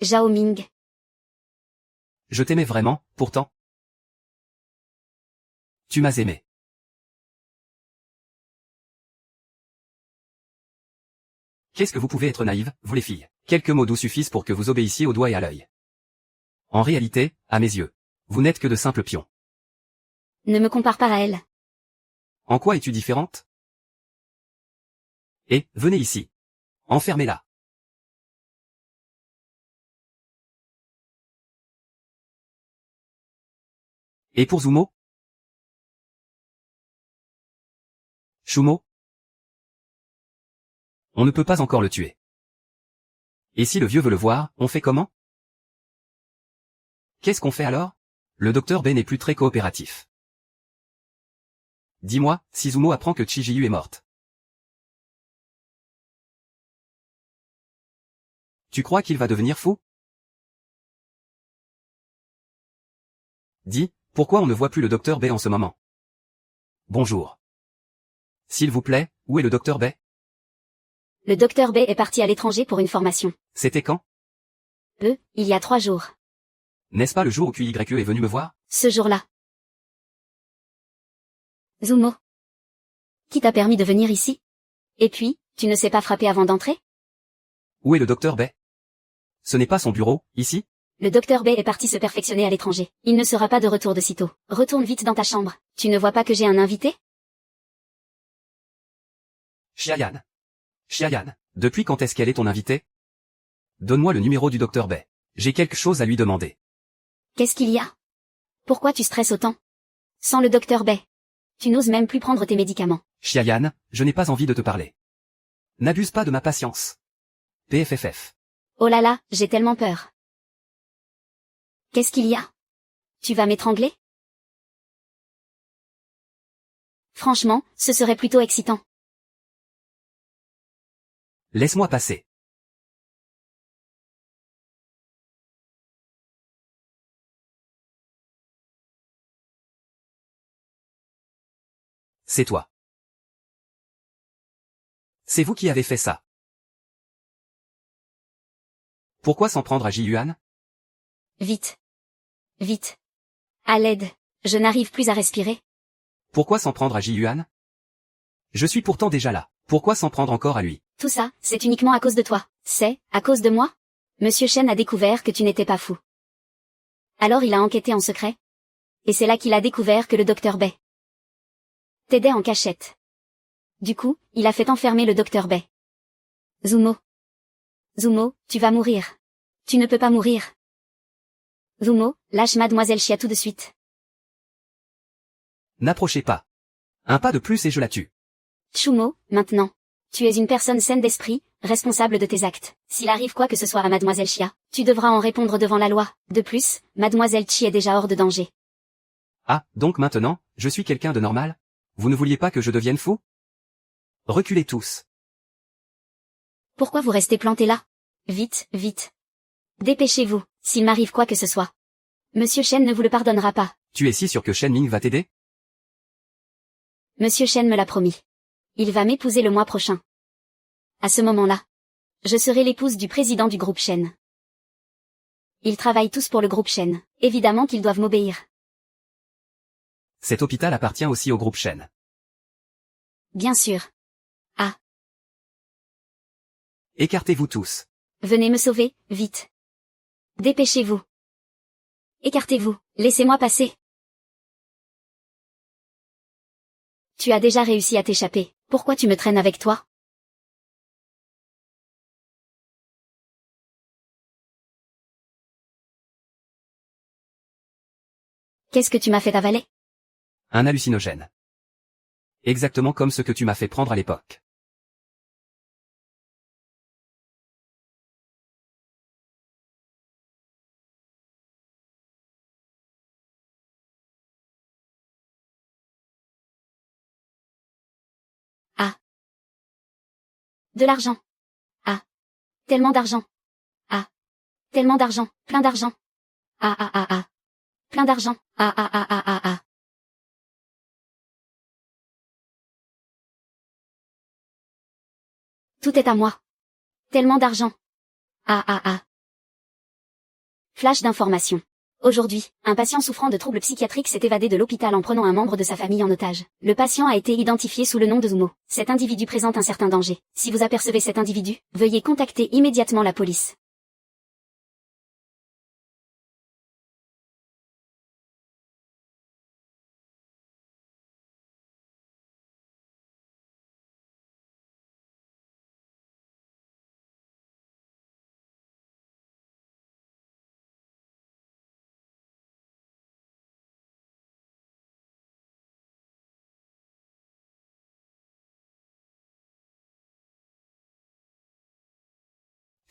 Zhao Ming. Je t'aimais vraiment, pourtant. Tu m'as aimé. Qu'est-ce que vous pouvez être naïve, vous les filles? Quelques mots doux suffisent pour que vous obéissiez au doigt et à l'œil. En réalité, à mes yeux, vous n'êtes que de simples pions. Ne me compare pas à elle. En quoi es-tu différente? Et, venez ici. Enfermez-la. Et pour Zumo? Shumo? On ne peut pas encore le tuer. Et si le vieux veut le voir, on fait comment? Qu'est-ce qu'on fait alors? Le docteur B n'est plus très coopératif. Dis-moi, si Zumo apprend que Chijiyu est morte. Tu crois qu'il va devenir fou? Dis, pourquoi on ne voit plus le docteur B en ce moment? Bonjour. S'il vous plaît, où est le docteur B? Le docteur B est parti à l'étranger pour une formation. C'était quand? Il y a 3 jours. N'est-ce pas le jour où QYE est venu me voir? Ce jour-là. Zumo. Qui t'a permis de venir ici? Et puis, tu ne sais pas frapper avant d'entrer? Où est le docteur B? Ce n'est pas son bureau, ici? Le docteur B est parti se perfectionner à l'étranger. Il ne sera pas de retour de sitôt. Retourne vite dans ta chambre. Tu ne vois pas que j'ai un invité? Xiayan. Xiayan, depuis quand est-ce qu'elle est ton invitée? Donne-moi le numéro du docteur B. J'ai quelque chose à lui demander. Qu'est-ce qu'il y a? Pourquoi tu stresses autant? Sans le docteur B. Tu n'oses même plus prendre tes médicaments. Xiayan, je n'ai pas envie de te parler. N'abuse pas de ma patience. PFFF. Oh là là, j'ai tellement peur. Qu'est-ce qu'il y a? Tu vas m'étrangler? Franchement, ce serait plutôt excitant. Laisse-moi passer. C'est toi. C'est vous qui avez fait ça. Pourquoi s'en prendre à Ji-Yuan? Vite. Vite. À l'aide. Je n'arrive plus à respirer. Pourquoi s'en prendre à Ji-Yuan? Je suis pourtant déjà là. Pourquoi s'en prendre encore à lui? Tout ça, c'est uniquement à cause de toi. C'est, à cause de moi? Monsieur Shen a découvert que tu n'étais pas fou. Alors il a enquêté en secret. Et c'est là qu'il a découvert que le docteur Bai t'aidait en cachette. Du coup, il a fait enfermer le docteur Bai. Zumo. Zumo, tu vas mourir. Tu ne peux pas mourir. Zumo, lâche mademoiselle Xia tout de suite. N'approchez pas. Un pas de plus et je la tue. Chumo, maintenant. Tu es une personne saine d'esprit, responsable de tes actes. S'il arrive quoi que ce soit à mademoiselle Xia, tu devras en répondre devant la loi. De plus, mademoiselle Chi est déjà hors de danger. Ah, donc maintenant, je suis quelqu'un de normal? Vous ne vouliez pas que je devienne fou? Reculez tous. Pourquoi vous restez planté là? Vite, vite. Dépêchez-vous, s'il m'arrive quoi que ce soit. Monsieur Shen ne vous le pardonnera pas. Tu es si sûr que Shen Ming va t'aider? Monsieur Shen me l'a promis. Il va m'épouser le mois prochain. À ce moment-là, je serai l'épouse du président du groupe Shen. Ils travaillent tous pour le groupe Shen. Évidemment qu'ils doivent m'obéir. Cet hôpital appartient aussi au groupe Shen. Bien sûr. Ah. Écartez-vous tous. Venez me sauver, vite. Dépêchez-vous. Écartez-vous, laissez-moi passer. Tu as déjà réussi à t'échapper, pourquoi tu me traînes avec toi? Qu'est-ce que tu m'as fait avaler? Un hallucinogène. Exactement comme ce que tu m'as fait prendre à l'époque. Ah. De l'argent. Ah. Tellement d'argent. Ah. Tellement d'argent, plein d'argent. Ah ah ah ah. Plein d'argent. Ah ah ah ah ah ah. Tout est à moi. Tellement d'argent. Ah ah ah. Flash d'information. Aujourd'hui, un patient souffrant de troubles psychiatriques s'est évadé de l'hôpital en prenant un membre de sa famille en otage. Le patient a été identifié sous le nom de Zumo. Cet individu présente un certain danger. Si vous apercevez cet individu, veuillez contacter immédiatement la police.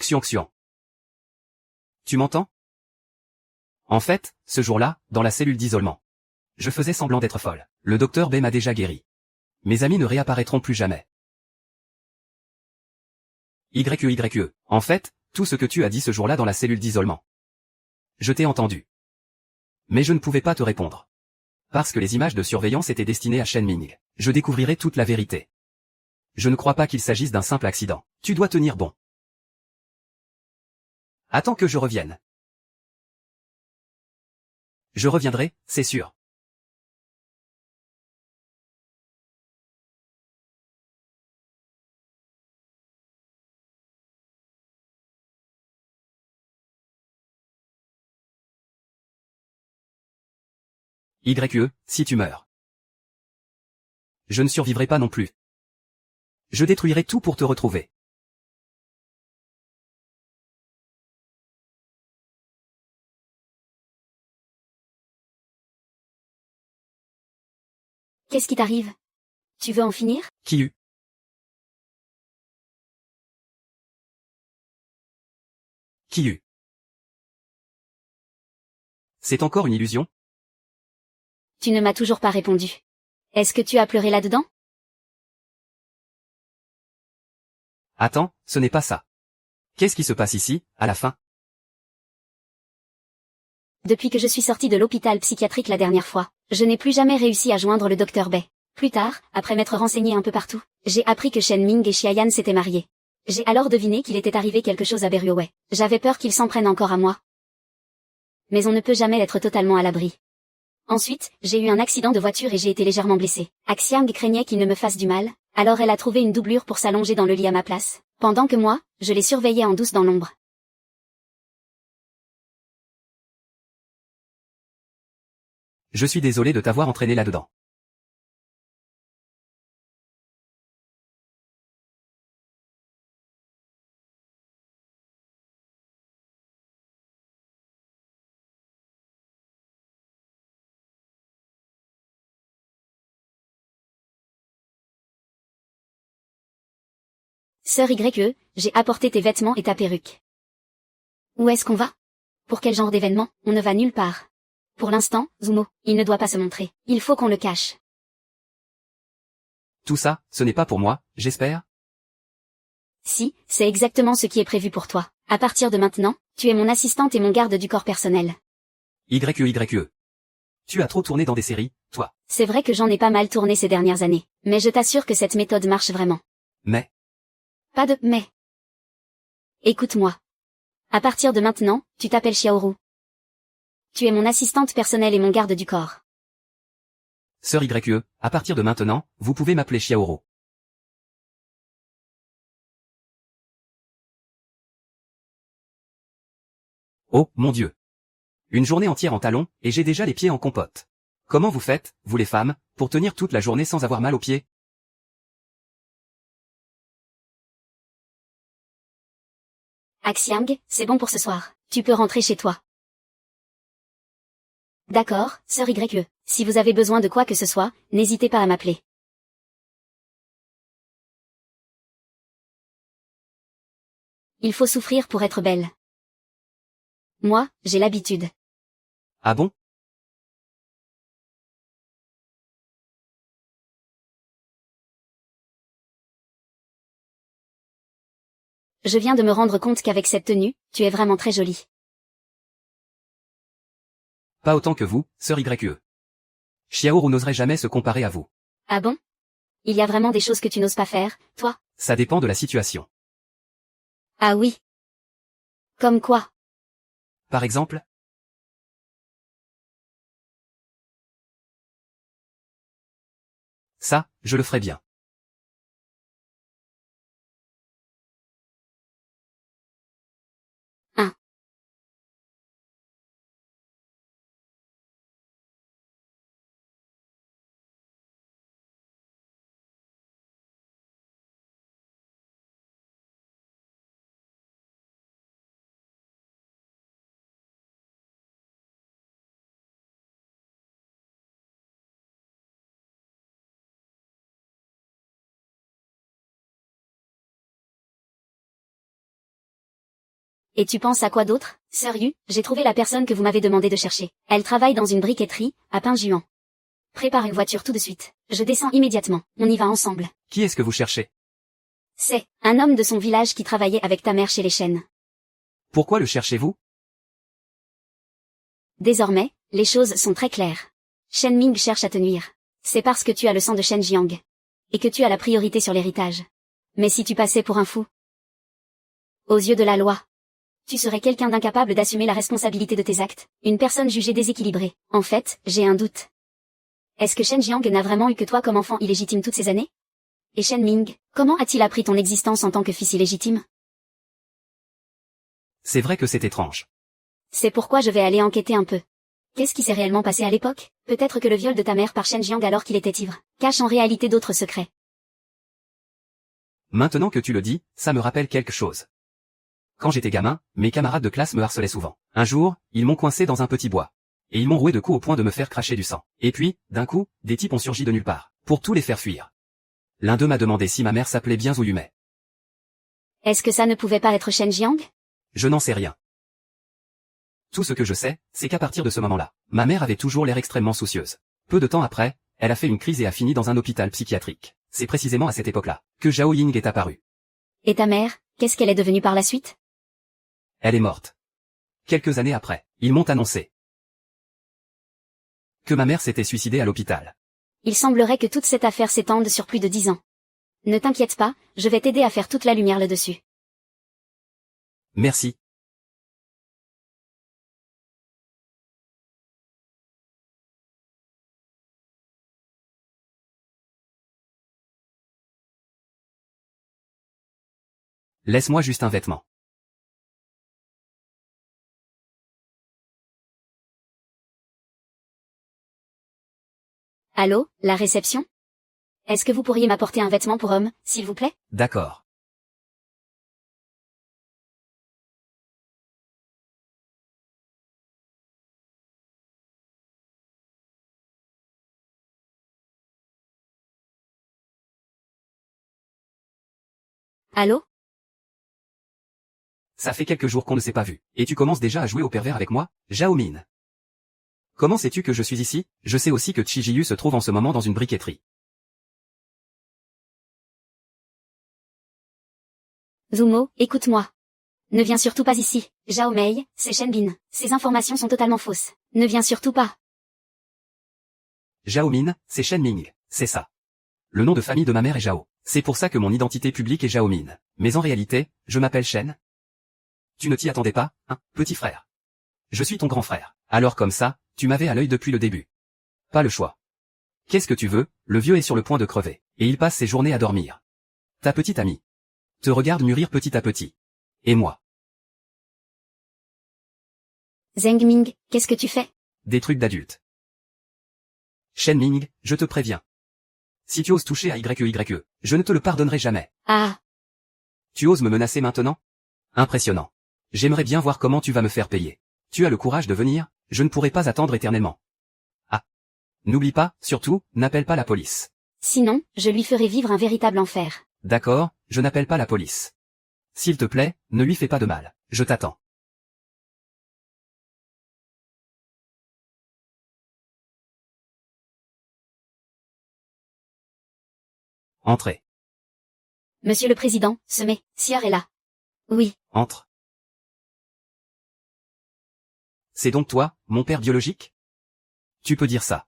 Xion. Tu m'entends? En fait, ce jour-là, dans la cellule d'isolement. Je faisais semblant d'être folle. Le docteur B m'a déjà guéri. Mes amis ne réapparaîtront plus jamais. YE. En fait, tout ce que tu as dit ce jour-là dans la cellule d'isolement. Je t'ai entendu. Mais je ne pouvais pas te répondre. Parce que les images de surveillance étaient destinées à Shen Ming. Je découvrirai toute la vérité. Je ne crois pas qu'il s'agisse d'un simple accident. Tu dois tenir bon. Attends que je revienne. Je reviendrai, c'est sûr. YE, si tu meurs. Je ne survivrai pas non plus. Je détruirai tout pour te retrouver. Qu'est-ce qui t'arrive? Tu veux en finir? Qui? C'est encore une illusion? Tu ne m'as toujours pas répondu. Est-ce que tu as pleuré là-dedans? Attends, ce n'est pas ça. Qu'est-ce qui se passe ici, à la fin? Depuis que je suis sortie de l'hôpital psychiatrique la dernière fois, je n'ai plus jamais réussi à joindre le docteur Bai. Plus tard, après m'être renseignée un peu partout, j'ai appris que Shen Ming et Xiayan s'étaient mariés. J'ai alors deviné qu'il était arrivé quelque chose à Berrioway. J'avais peur qu'il s'en prenne encore à moi. Mais on ne peut jamais être totalement à l'abri. Ensuite, j'ai eu un accident de voiture et j'ai été légèrement blessée. Axiang craignait qu'il ne me fasse du mal, alors elle a trouvé une doublure pour s'allonger dans le lit à ma place, pendant que moi, je les surveillais en douce dans l'ombre. Je suis désolé de t'avoir entraîné là-dedans. Sœur YE, j'ai apporté tes vêtements et ta perruque. Où est-ce qu'on va? Pour quel genre d'événement? On ne va nulle part. Pour l'instant, Zumo, il ne doit pas se montrer. Il faut qu'on le cache. Tout ça, ce n'est pas pour moi, j'espère? Si, c'est exactement ce qui est prévu pour toi. À partir de maintenant, tu es mon assistante et mon garde du corps personnel. YE. Tu as trop tourné dans des séries, toi. C'est vrai que j'en ai pas mal tourné ces dernières années, mais je t'assure que cette méthode marche vraiment. Mais, Pas de mais. Écoute-moi. À partir de maintenant, tu t'appelles Xiaoru. Tu es mon assistante personnelle et mon garde du corps. sœur YE, à partir de maintenant, vous pouvez m'appeler Xiaoru. Oh, mon Dieu. Une journée entière en talons, et j'ai déjà les pieds en compote. Comment vous faites, vous les femmes, pour tenir toute la journée sans avoir mal aux pieds? Axiang, c'est bon pour ce soir. Tu peux rentrer chez toi. D'accord, sœur YE. Si vous avez besoin de quoi que ce soit, n'hésitez pas à m'appeler. Il faut souffrir pour être belle. Moi, j'ai l'habitude. Ah bon? Je viens de me rendre compte qu'avec cette tenue, tu es vraiment très jolie. Pas autant que vous, sœur YE. Xiaoru n'oserait jamais se comparer à vous. Ah bon? Il y a vraiment des choses que tu n'oses pas faire, toi? Ça dépend de la situation. Ah oui. Comme quoi? Par exemple? Ça, je le ferai bien. Ah. Et tu penses à quoi d'autre? Sœur Yu, j'ai trouvé la personne que vous m'avez demandé de chercher. Elle travaille dans une briqueterie, à Pinjuan. Prépare une voiture tout de suite. Je descends immédiatement. On y va ensemble. Qui est-ce que vous cherchez? C'est un homme de son village qui travaillait avec ta mère chez les chênes. Pourquoi le cherchez-vous? Désormais, les choses sont très claires. Shen Ming cherche à te nuire. C'est parce que tu as le sang de Shen Jiang. Et que tu as la priorité sur l'héritage. Mais si tu passais pour un fou, aux yeux de la loi, tu serais quelqu'un d'incapable d'assumer la responsabilité de tes actes, une personne jugée déséquilibrée. En fait, j'ai un doute. Est-ce que Shen Jiang n'a vraiment eu que toi comme enfant illégitime toutes ces années? Et Shen Ming, comment a-t-il appris ton existence en tant que fils illégitime? C'est vrai que c'est étrange. C'est pourquoi je vais aller enquêter un peu. Qu'est-ce qui s'est réellement passé à l'époque? Peut-être que le viol de ta mère par Shen Jiang alors qu'il était ivre, cache en réalité d'autres secrets. Maintenant que tu le dis, ça me rappelle quelque chose. Quand j'étais gamin, mes camarades de classe me harcelaient souvent. Un jour, ils m'ont coincé dans un petit bois. Et ils m'ont roué de coups au point de me faire cracher du sang. Et puis, d'un coup, des types ont surgi de nulle part, pour tous les faire fuir. L'un d'eux m'a demandé si ma mère s'appelait bien Zhu Yumei. Est-ce que ça ne pouvait pas être Shen Jiang? Je n'en sais rien. Tout ce que je sais, c'est qu'à partir de ce moment-là, ma mère avait toujours l'air extrêmement soucieuse. Peu de temps après, elle a fait une crise et a fini dans un hôpital psychiatrique. C'est précisément à cette époque-là que Zhao Ying est apparu. Et ta mère, qu'est-ce qu'elle est devenue par la suite? Elle est morte. Quelques années après, ils m'ont annoncé que ma mère s'était suicidée à l'hôpital. Il semblerait que toute cette affaire s'étende sur plus de 10 ans. Ne t'inquiète pas, je vais t'aider à faire toute la lumière là-dessus. Merci. Laisse-moi juste un vêtement. Allô, la réception? Est-ce que vous pourriez m'apporter un vêtement pour homme, s'il vous plaît? D'accord. Allô? Ça fait quelques jours qu'on ne s'est pas vu, et tu commences déjà à jouer au pervers avec moi, Zhao Min. Comment sais-tu que je suis ici? Je sais aussi que Chijiyu se trouve en ce moment dans une briqueterie. Zumo, écoute-moi. Ne viens surtout pas ici, Zhao Mei, c'est Shen Bin. Ces informations sont totalement fausses. Ne viens surtout pas. Zhao Min, c'est Shen Ming, c'est ça. Le nom de famille de ma mère est Zhao. C'est pour ça que mon identité publique est Zhao Min. Mais en réalité, je m'appelle Shen. Tu ne t'y attendais pas, hein, petit frère? Je suis ton grand frère. Alors comme ça, tu m'avais à l'œil depuis le début. Pas le choix. Qu'est-ce que tu veux? Le vieux est sur le point de crever, et il passe ses journées à dormir. Ta petite amie te regarde mûrir petit à petit. Et moi? Zheng Ming, qu'est-ce que tu fais? Des trucs d'adulte. Shen Ming, je te préviens. Si tu oses toucher à YEYE, je ne te le pardonnerai jamais. Ah, Tu oses me menacer maintenant? Impressionnant. J'aimerais bien voir comment tu vas me faire payer. Tu as le courage de venir? Je ne pourrai pas attendre éternellement. Ah. N'oublie pas, surtout, n'appelle pas la police. sinon, je lui ferai vivre un véritable enfer. D'accord, je n'appelle pas la police. S'il te plaît, ne lui fais pas de mal. Je t'attends. Entrez. Monsieur le Président, Sieur est là. Oui, Entre. C'est donc toi, mon père biologique? Tu peux dire ça.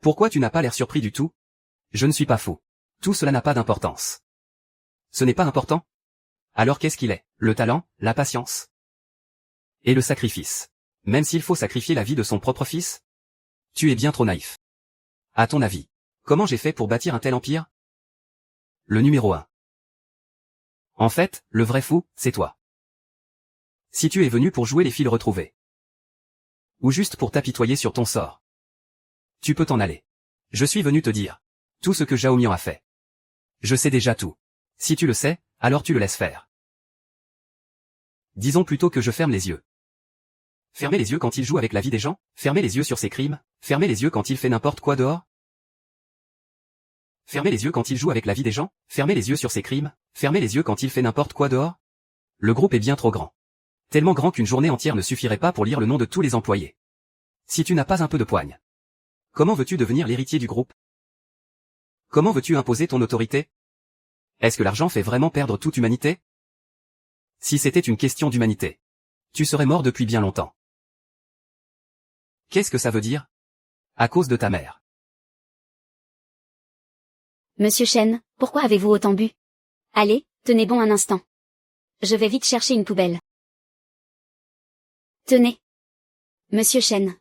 Pourquoi tu n'as pas l'air surpris du tout? Je ne suis pas fou. Tout cela n'a pas d'importance. Ce n'est pas important? Alors qu'est-ce qu'il est? Le talent, la patience? Et le sacrifice. Même s'il faut sacrifier la vie de son propre fils? Tu es bien trop naïf. À ton avis, comment j'ai fait pour bâtir un tel empire? Le numéro 1. En fait, le vrai fou, c'est toi. Si tu es venu pour jouer les fils retrouvés. Ou juste pour t'apitoyer sur ton sort. Tu peux t'en aller. Je suis venu te dire. Tout ce que Zhao Mian a fait. Je sais déjà tout. Si tu le sais, alors tu le laisses faire. Disons plutôt que je ferme les yeux. Fermer les yeux quand il joue avec la vie des gens, fermer les yeux sur ses crimes, fermer les yeux quand il fait n'importe quoi dehors. Fermer les yeux quand il joue avec la vie des gens, fermer les yeux sur ses crimes, fermer les yeux quand il fait n'importe quoi dehors. Le groupe est bien trop grand. Tellement grand qu'une journée entière ne suffirait pas pour lire le nom de tous les employés. Si tu n'as pas un peu de poigne. Comment veux-tu devenir l'héritier du groupe? Comment veux-tu imposer ton autorité? Est-ce que l'argent fait vraiment perdre toute humanité? Si c'était une question d'humanité, tu serais mort depuis bien longtemps. Qu'est-ce que ça veut dire? À cause de ta mère. Monsieur Shen, pourquoi avez-vous autant bu? Allez, tenez bon un instant. Je vais vite chercher une poubelle. Tenez. Monsieur Shen.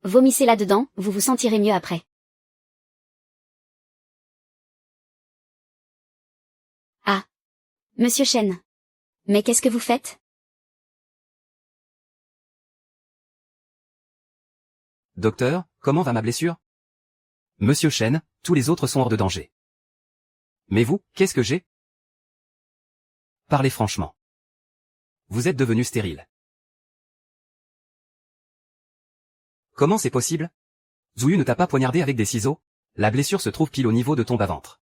Vomissez là-dedans, vous vous sentirez mieux après. Ah. Monsieur Shen. Mais qu'est-ce que vous faites? Docteur, comment va ma blessure? Monsieur Shen, tous les autres sont hors de danger. Mais vous, qu'est-ce que j'ai? Parlez franchement. Vous êtes devenu stérile. Comment c'est possible? Zouyu ne t'a pas poignardé avec des ciseaux? La blessure se trouve pile au niveau de ton bas-ventre.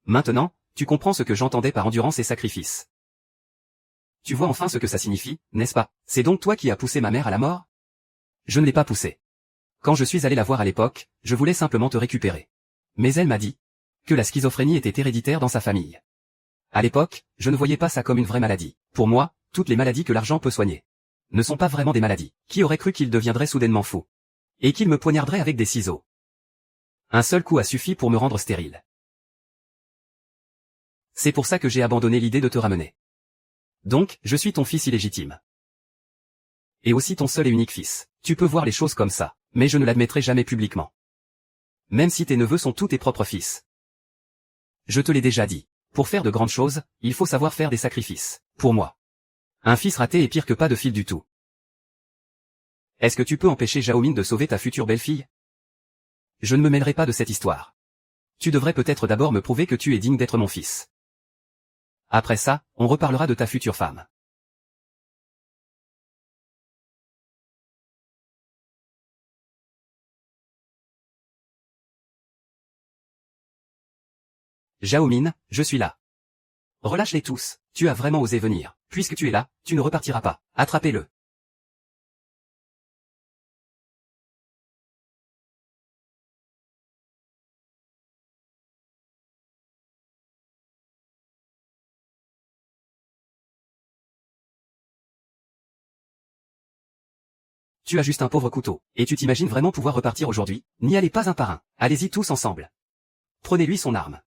Maintenant, tu comprends ce que j'entendais par endurance et sacrifice. Tu vois enfin ce que ça signifie, n'est-ce pas? C'est donc toi qui as poussé ma mère à la mort? Je ne l'ai pas poussée. Quand je suis allé la voir à l'époque, je voulais simplement te récupérer. Mais elle m'a dit que la schizophrénie était héréditaire dans sa famille. À l'époque, je ne voyais pas ça comme une vraie maladie. Pour moi, toutes les maladies que l'argent peut soigner ne sont pas vraiment des maladies. Qui aurait cru qu'il deviendrait soudainement fou? Et qu'il me poignarderait avec des ciseaux? Un seul coup a suffi pour me rendre stérile. C'est pour ça que j'ai abandonné l'idée de te ramener. Donc, je suis ton fils illégitime. Et aussi ton seul et unique fils. Tu peux voir les choses comme ça, mais je ne l'admettrai jamais publiquement. Même si tes neveux sont tous tes propres fils. Je te l'ai déjà dit. Pour faire de grandes choses, il faut savoir faire des sacrifices. Pour moi. Un fils raté est pire que pas de fil du tout. Est-ce que tu peux empêcher Xiaoming de sauver ta future belle-fille? Je ne me mêlerai pas de cette histoire. Tu devrais peut-être d'abord me prouver que tu es digne d'être mon fils. Après ça, on reparlera de ta future femme. Xiaoming, je suis là. Relâche-les tous, tu as vraiment osé venir. Puisque tu es là, tu ne repartiras pas. Attrapez-le. Tu as juste un pauvre couteau, et tu t'imagines vraiment pouvoir repartir aujourd'hui? N'y allez pas un par un. Allez-y tous ensemble. Prenez-lui son arme.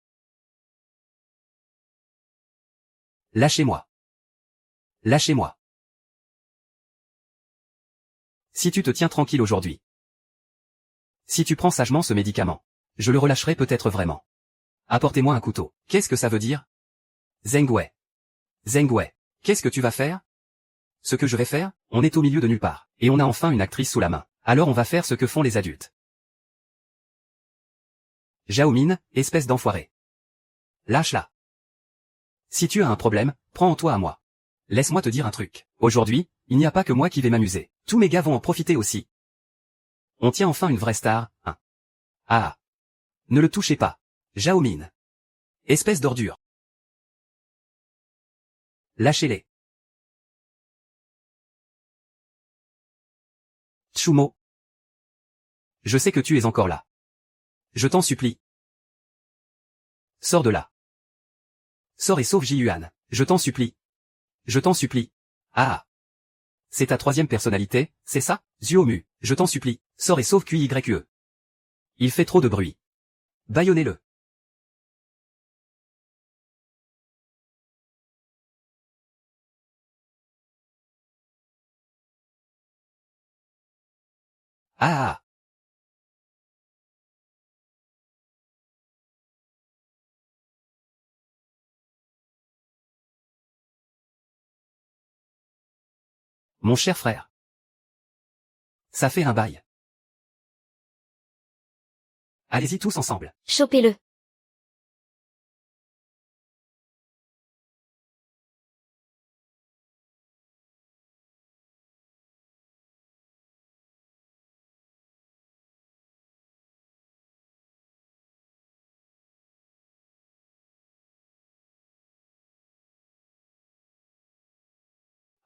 Lâchez-moi. Lâchez-moi. Si tu te tiens tranquille aujourd'hui. Si tu prends sagement ce médicament. Je le relâcherai peut-être vraiment. Apportez-moi un couteau. Qu'est-ce que ça veut dire? Zheng Wei. Zheng Wei. Qu'est-ce que tu vas faire? Ce que je vais faire, on est au milieu de nulle part, et on a enfin une actrice sous la main. Alors on va faire ce que font les adultes. Xiaoming, espèce d'enfoiré. Lâche-la. Si tu as un problème, prends en toi à moi. Laisse-moi te dire un truc. Aujourd'hui, il n'y a pas que moi qui vais m'amuser. Tous mes gars vont en profiter aussi. On tient enfin une vraie star, hein. Ah. Ne le touchez pas. Xiaoming. Espèce d'ordure. Lâchez-les. Tsumo. Je sais que tu es encore là. Je t'en supplie. Sors de là. Sors et sauve Ji-Yuan. Je t'en supplie. Je t'en supplie. Ah. C'est ta troisième personnalité, c'est ça? Zuomu, je t'en supplie. Sors et sauve QYE. Il fait trop de bruit. Bâillonnez-le. Ah. Mon cher frère. Ça fait un bail. Allez-y tous ensemble. Chopez-le.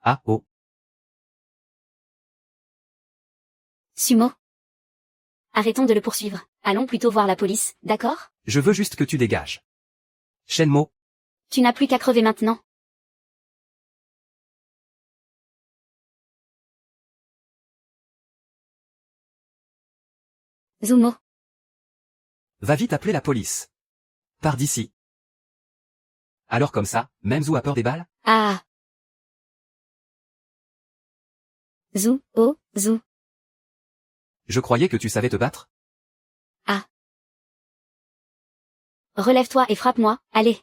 Ah, oh. Sumo. Arrêtons de le poursuivre. Allons plutôt voir la police, d'accord? Je veux juste que tu dégages. Shenmo. Tu n'as plus qu'à crever maintenant. Zumo. Va vite appeler la police. Pars d'ici. Alors comme ça, même Zhu a peur des balles? Ah. Zou, oh, Zou. Je croyais que tu savais te battre. Ah. Relève-toi et frappe-moi, allez.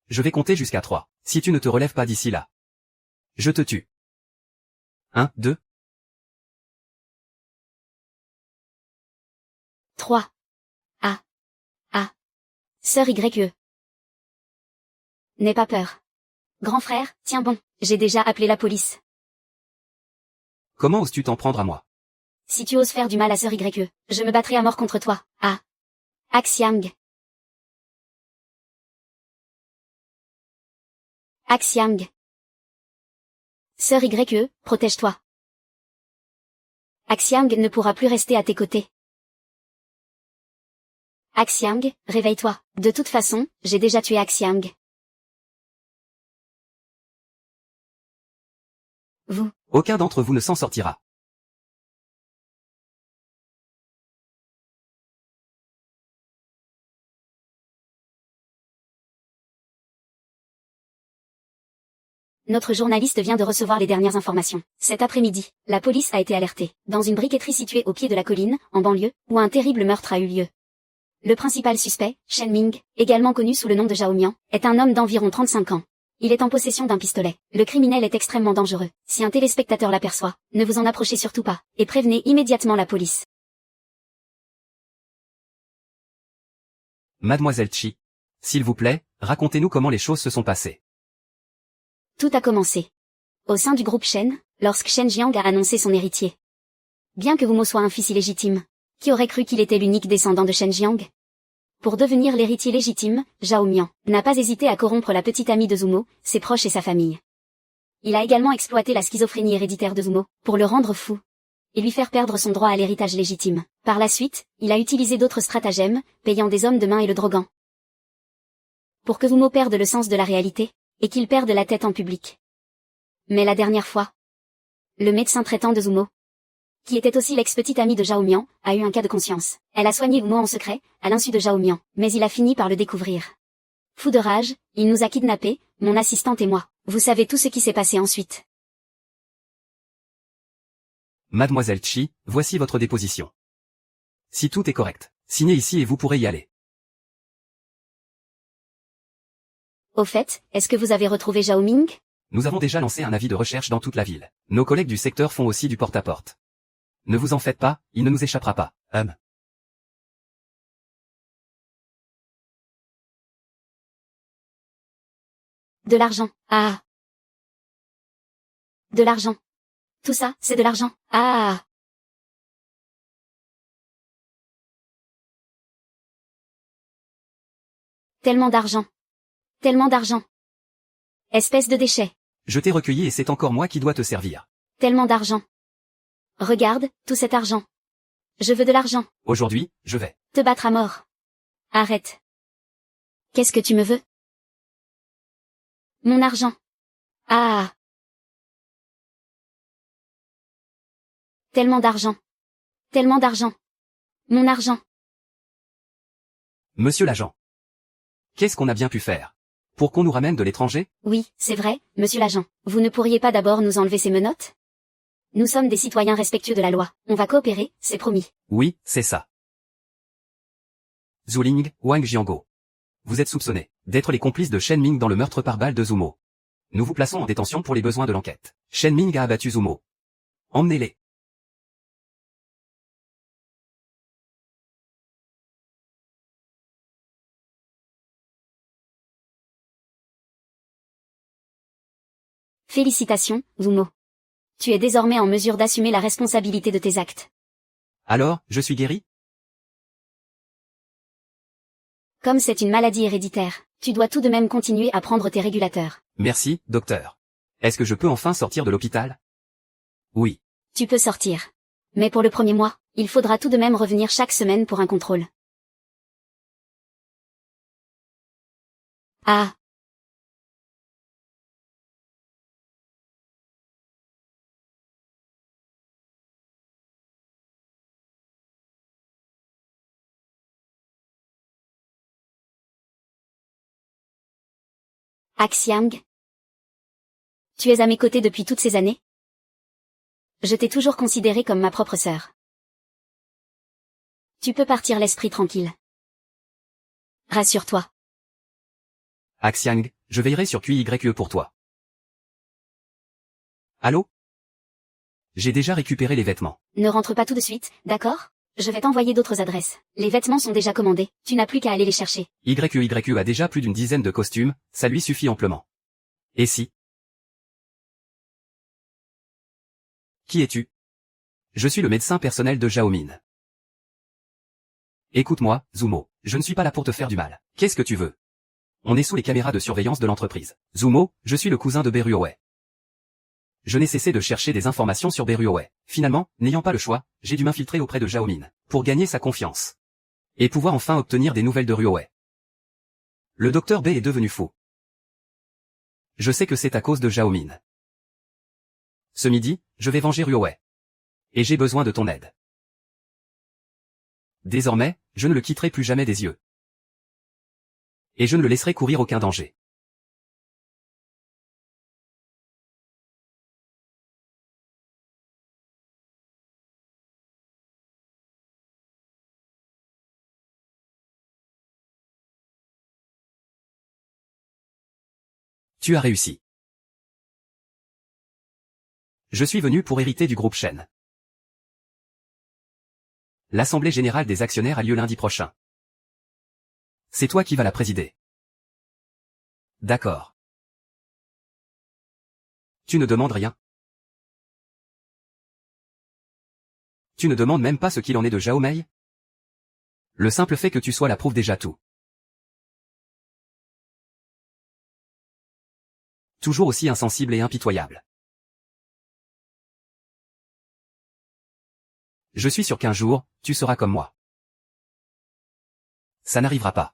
Je vais compter jusqu'à 3. Si tu ne te relèves pas d'ici là. Je te tue. 1, 2. 3. Ah. Ah. Sœur YE. N'aie pas peur. Grand frère, tiens bon, j'ai déjà appelé la police. Comment oses-tu t'en prendre à moi? Si tu oses faire du mal à sœur YE, je me battrai à mort contre toi. Ah. Axiang. Axiang. Sœur YE, protège-toi. Axiang ne pourra plus rester à tes côtés. Axiang, réveille-toi. De toute façon, j'ai déjà tué Axiang. Vous. Aucun d'entre vous ne s'en sortira. Notre journaliste vient de recevoir les dernières informations. Cet après-midi, la police a été alertée, dans une briqueterie située au pied de la colline, en banlieue, où un terrible meurtre a eu lieu. Le principal suspect, Shen Ming, également connu sous le nom de Zhao Mian, est un homme d'environ 35 ans. Il est en possession d'un pistolet. Le criminel est extrêmement dangereux. Si un téléspectateur l'aperçoit, ne vous en approchez surtout pas, et prévenez immédiatement la police. Mademoiselle Chi, s'il vous plaît, racontez-nous comment les choses se sont passées. Tout a commencé au sein du groupe Shen, lorsque Shen Jiang a annoncé son héritier. Bien que Wumo soit un fils illégitime, qui aurait cru qu'il était l'unique descendant de Shen Jiang? Pour devenir l'héritier légitime, Zhao Mian n'a pas hésité à corrompre la petite amie de Zumo, ses proches et sa famille. Il a également exploité la schizophrénie héréditaire de Zumo, pour le rendre fou, et lui faire perdre son droit à l'héritage légitime. Par la suite, il a utilisé d'autres stratagèmes, payant des hommes de main et le droguant. Pour que Zumo perde le sens de la réalité, et qu'il perde la tête en public. Mais la dernière fois, le médecin traitant de Zumo, qui était aussi l'ex-petite amie de Zhao Mian, a eu un cas de conscience. Elle a soigné Wumo en secret, à l'insu de Zhao Mian, mais il a fini par le découvrir. Fou de rage, il nous a kidnappés, mon assistante et moi. Vous savez tout ce qui s'est passé ensuite. Mademoiselle Chi, voici votre déposition. Si tout est correct, signez ici et vous pourrez y aller. Au fait, est-ce que vous avez retrouvé Zhao Ming? Nous avons déjà lancé un avis de recherche dans toute la ville. Nos collègues du secteur font aussi du porte-à-porte. Ne vous en faites pas, il ne nous échappera pas. De l'argent. Ah. De l'argent. Tout ça, c'est de l'argent. Ah. Tellement d'argent. Tellement d'argent. Espèce de déchet. Je t'ai recueilli et c'est encore moi qui dois te servir. Tellement d'argent. Regarde, tout cet argent. Je veux de l'argent. Aujourd'hui, je vais Te battre à mort. Arrête. Qu'est-ce que tu me veux? Mon argent. Ah. Tellement d'argent. Tellement d'argent. Mon argent. Monsieur l'agent. Qu'est-ce qu'on a bien pu faire? Pour qu'on nous ramène de l'étranger? Oui, c'est vrai, monsieur l'agent. Vous ne pourriez pas d'abord nous enlever ces menottes? Nous sommes des citoyens respectueux de la loi. On va coopérer, c'est promis. Oui, c'est ça. Zuling, Wang Jiango. Vous êtes soupçonnés d'être les complices de Shen Ming dans le meurtre par balle de Zumo. Nous vous plaçons en détention pour les besoins de l'enquête. Shen Ming a abattu Zumo. Emmenez-les. Félicitations, Zumo. Tu es désormais en mesure d'assumer la responsabilité de tes actes. Alors, je suis guéri? Comme c'est une maladie héréditaire, tu dois tout de même continuer à prendre tes régulateurs. Merci, docteur. Est-ce que je peux enfin sortir de l'hôpital? Oui. Tu peux sortir. Mais pour le premier mois, il faudra tout de même revenir chaque semaine pour un contrôle. Ah. Axiang. Tu es à mes côtés depuis toutes ces années? Je t'ai toujours considéré comme ma propre sœur. Tu peux partir l'esprit tranquille. Rassure-toi. Axiang, je veillerai sur QYE pour toi. Allô? J'ai déjà récupéré les vêtements. Ne rentre pas tout de suite, d'accord? Je vais t'envoyer d'autres adresses. Les vêtements sont déjà commandés, tu n'as plus qu'à aller les chercher. YE a déjà plus d'une dizaine de costumes, ça lui suffit amplement. Et si? Qui es-tu? Je suis le médecin personnel de Zhao Min. Écoute-moi, Zumo, je ne suis pas là pour te faire du mal. Qu'est-ce que tu veux? On est sous les caméras de surveillance de l'entreprise. Zumo, je suis le cousin de Beruoe. Je n'ai cessé de chercher des informations sur Beruoe. Finalement, n'ayant pas le choix, j'ai dû m'infiltrer auprès de Zhao Min, pour gagner sa confiance. Et pouvoir enfin obtenir des nouvelles de Ruoe. Le docteur B est devenu fou. Je sais que c'est à cause de Zhao Min. Ce midi, je vais venger Ruoe. Et j'ai besoin de ton aide. Désormais, je ne le quitterai plus jamais des yeux. Et je ne le laisserai courir aucun danger. Tu as réussi. Je suis venu pour hériter du groupe Shen. L'Assemblée générale des actionnaires a lieu lundi prochain. C'est toi qui vas la présider. D'accord. Tu ne demandes rien. Tu ne demandes même pas ce qu'il en est de Zhao Mei? Le simple fait que tu sois là prouve déjà tout. Toujours aussi insensible et impitoyable. Je suis sûr qu'un jour, tu seras comme moi. Ça n'arrivera pas.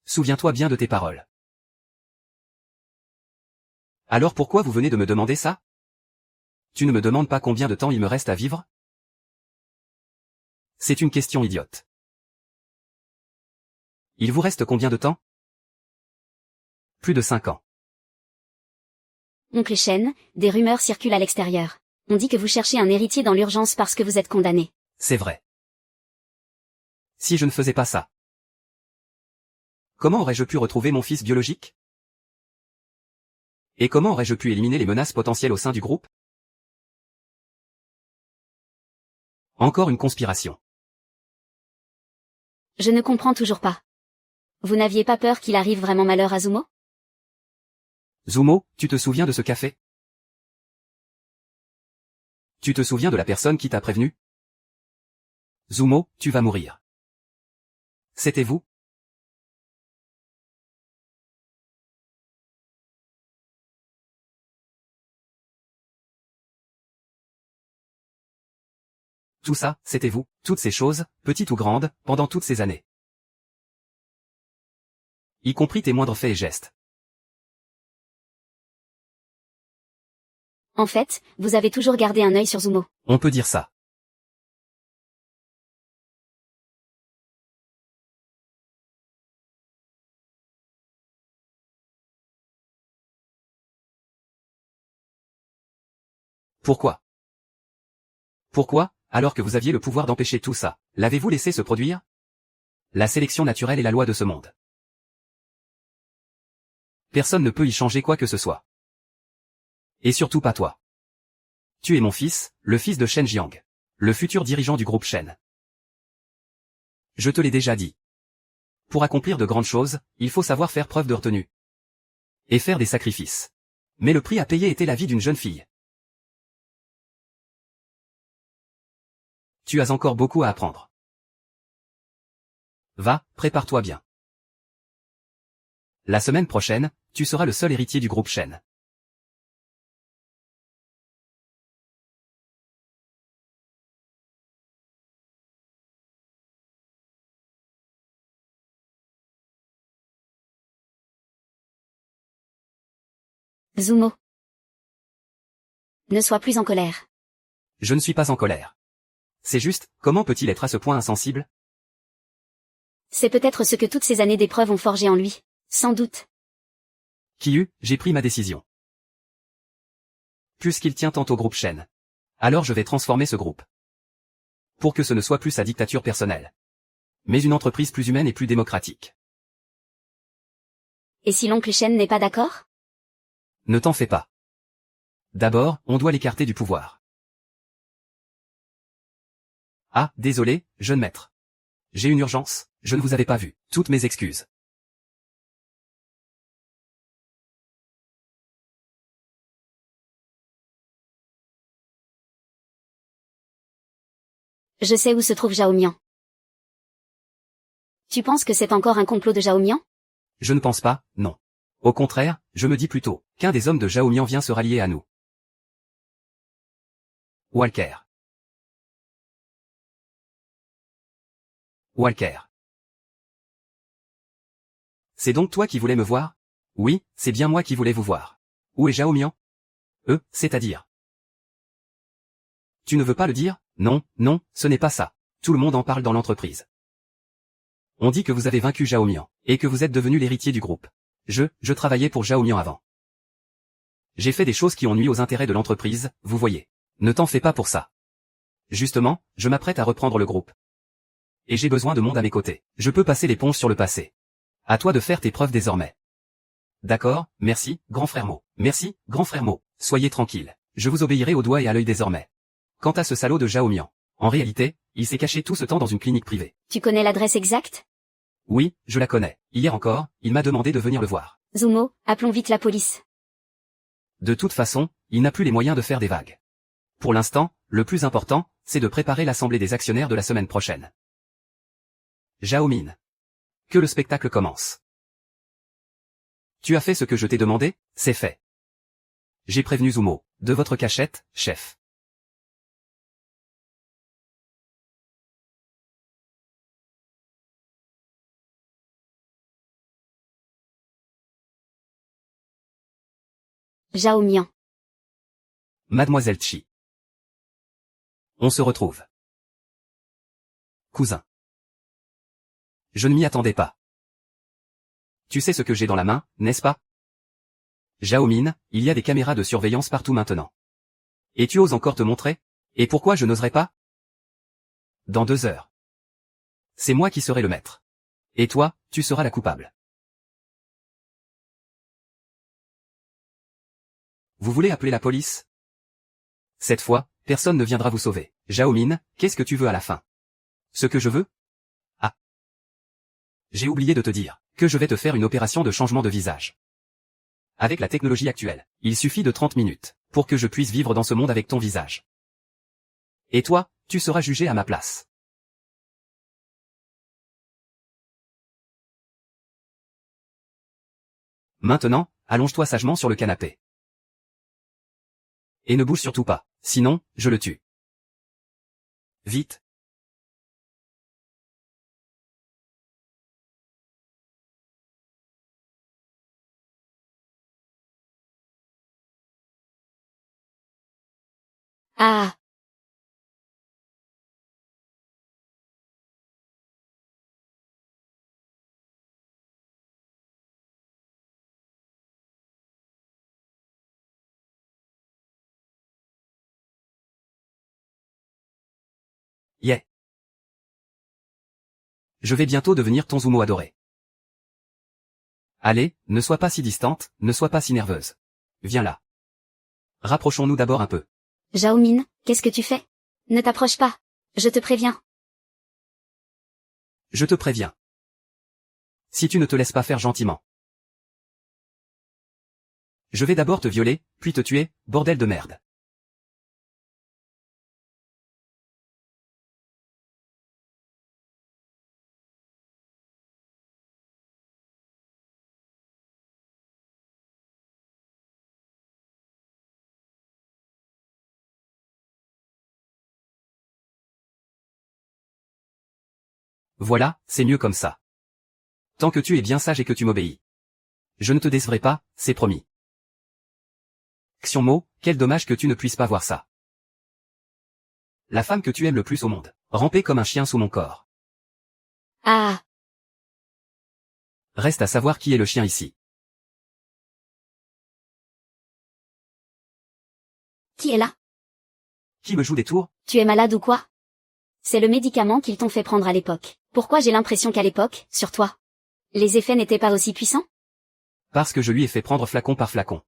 Souviens-toi bien de tes paroles. Alors pourquoi vous venez de me demander ça? Tu ne me demandes pas combien de temps il me reste à vivre? C'est une question idiote. Il vous reste combien de temps? Plus de 5 ans. Oncle Shen, des rumeurs circulent à l'extérieur. On dit que vous cherchez un héritier dans l'urgence parce que vous êtes condamné. C'est vrai. Si je ne faisais pas ça, comment aurais-je pu retrouver mon fils biologique? Et comment aurais-je pu éliminer les menaces potentielles au sein du groupe? Encore une conspiration. Je ne comprends toujours pas. Vous n'aviez pas peur qu'il arrive vraiment malheur à Zumo? Zumo, tu te souviens de ce café? Tu te souviens de la personne qui t'a prévenu? Zumo, tu vas mourir. C'était vous? Tout ça, c'était vous, toutes ces choses, petites ou grandes, pendant toutes ces années. Y compris tes moindres faits et gestes. En fait, vous avez toujours gardé un œil sur Zumo. On peut dire ça. Pourquoi? Pourquoi, alors que vous aviez le pouvoir d'empêcher tout ça, l'avez-vous laissé se produire? La sélection naturelle est la loi de ce monde. Personne ne peut y changer quoi que ce soit. Et surtout pas toi. Tu es mon fils, le fils de Shen Jiang. Le futur dirigeant du groupe Shen. Je te l'ai déjà dit. Pour accomplir de grandes choses, il faut savoir faire preuve de retenue. Et faire des sacrifices. Mais le prix à payer était la vie d'une jeune fille. Tu as encore beaucoup à apprendre. Va, prépare-toi bien. La semaine prochaine, tu seras le seul héritier du groupe Shen. Zumo. Ne sois plus en colère. Je ne suis pas en colère. C'est juste, comment peut-il être à ce point insensible? C'est peut-être ce que toutes ces années d'épreuves ont forgé en lui. Sans doute. Kiyu, j'ai pris ma décision. Puisqu'il tient tant au groupe Shen. Alors je vais transformer ce groupe. Pour que ce ne soit plus sa dictature personnelle. Mais une entreprise plus humaine et plus démocratique. Et si l'oncle Shen n'est pas d'accord? Ne t'en fais pas. D'abord, on doit l'écarter du pouvoir. Ah, désolé, jeune maître. J'ai une urgence, je ne vous avais pas vu. Toutes mes excuses. Je sais où se trouve Zhao Mian. Tu penses que c'est encore un complot de Zhao Mian? Je ne pense pas, non. Au contraire, je me dis plutôt qu'un des hommes de Zhao Mian vient se rallier à nous. Walker. Walker. C'est donc toi qui voulais me voir? Oui, c'est bien moi qui voulais vous voir. Où est Zhao Mian? C'est-à-dire. Tu ne veux pas le dire? Non, non, ce n'est pas ça. Tout le monde en parle dans l'entreprise. On dit que vous avez vaincu Zhao Mian, et que vous êtes devenu l'héritier du groupe. Je travaillais pour Zhao Mian avant. J'ai fait des choses qui ont nui aux intérêts de l'entreprise, vous voyez. Ne t'en fais pas pour ça. Justement, je m'apprête à reprendre le groupe. Et j'ai besoin de monde à mes côtés. Je peux passer l'éponge sur le passé. À toi de faire tes preuves désormais. D'accord, merci, grand frère Mo. Merci, grand frère Mo. Soyez tranquille. Je vous obéirai au doigt et à l'œil désormais. Quant à ce salaud de Zhao Mian, en réalité, il s'est caché tout ce temps dans une clinique privée. Tu connais l'adresse exacte? Oui, je la connais. Hier encore, il m'a demandé de venir le voir. Zumo, appelons vite la police. De toute façon, il n'a plus les moyens de faire des vagues. Pour l'instant, le plus important, c'est de préparer l'assemblée des actionnaires de la semaine prochaine. Zhao Min. Que le spectacle commence. Tu as fait ce que je t'ai demandé, c'est fait. J'ai prévenu Zumo, de votre cachette, chef. Zhao Mian. Mademoiselle Chi. On se retrouve. Cousin. Je ne m'y attendais pas. Tu sais ce que j'ai dans la main, n'est-ce pas? Zhao Min, il y a des caméras de surveillance partout maintenant. Et tu oses encore te montrer? Et pourquoi je n'oserais pas? Dans 2 heures. C'est moi qui serai le maître. Et toi, tu seras la coupable. Vous voulez appeler la police? Cette fois, personne ne viendra vous sauver. Zhao Min, qu'est-ce que tu veux à la fin? Ce que je veux? Ah. J'ai oublié de te dire que je vais te faire une opération de changement de visage. Avec la technologie actuelle, il suffit de 30 minutes pour que je puisse vivre dans ce monde avec ton visage. Et toi, tu seras jugé à ma place. Maintenant, allonge-toi sagement sur le canapé. Et ne bouge surtout pas, sinon, je le tue. Vite. Ah. Yeah. Je vais bientôt devenir ton Zumo adoré. Allez, ne sois pas si distante, ne sois pas si nerveuse. Viens là. Rapprochons-nous d'abord un peu. Zhao Min, qu'est-ce que tu fais? Ne t'approche pas. Je te préviens. Je te préviens. Si tu ne te laisses pas faire gentiment. Je vais d'abord te violer, puis te tuer, bordel de merde. Voilà, c'est mieux comme ça. Tant que tu es bien sage et que tu m'obéis. Je ne te décevrai pas, c'est promis. Xiongmo, quel dommage que tu ne puisses pas voir ça. La femme que tu aimes le plus au monde, rampait comme un chien sous mon corps. Ah. Reste à savoir qui est le chien ici. Qui est là? Qui me joue des tours? Tu es malade ou quoi? C'est le médicament qu'ils t'ont fait prendre à l'époque. Pourquoi j'ai l'impression qu'à l'époque, sur toi, les effets n'étaient pas aussi puissants? Parce que je lui ai fait prendre flacon par flacon.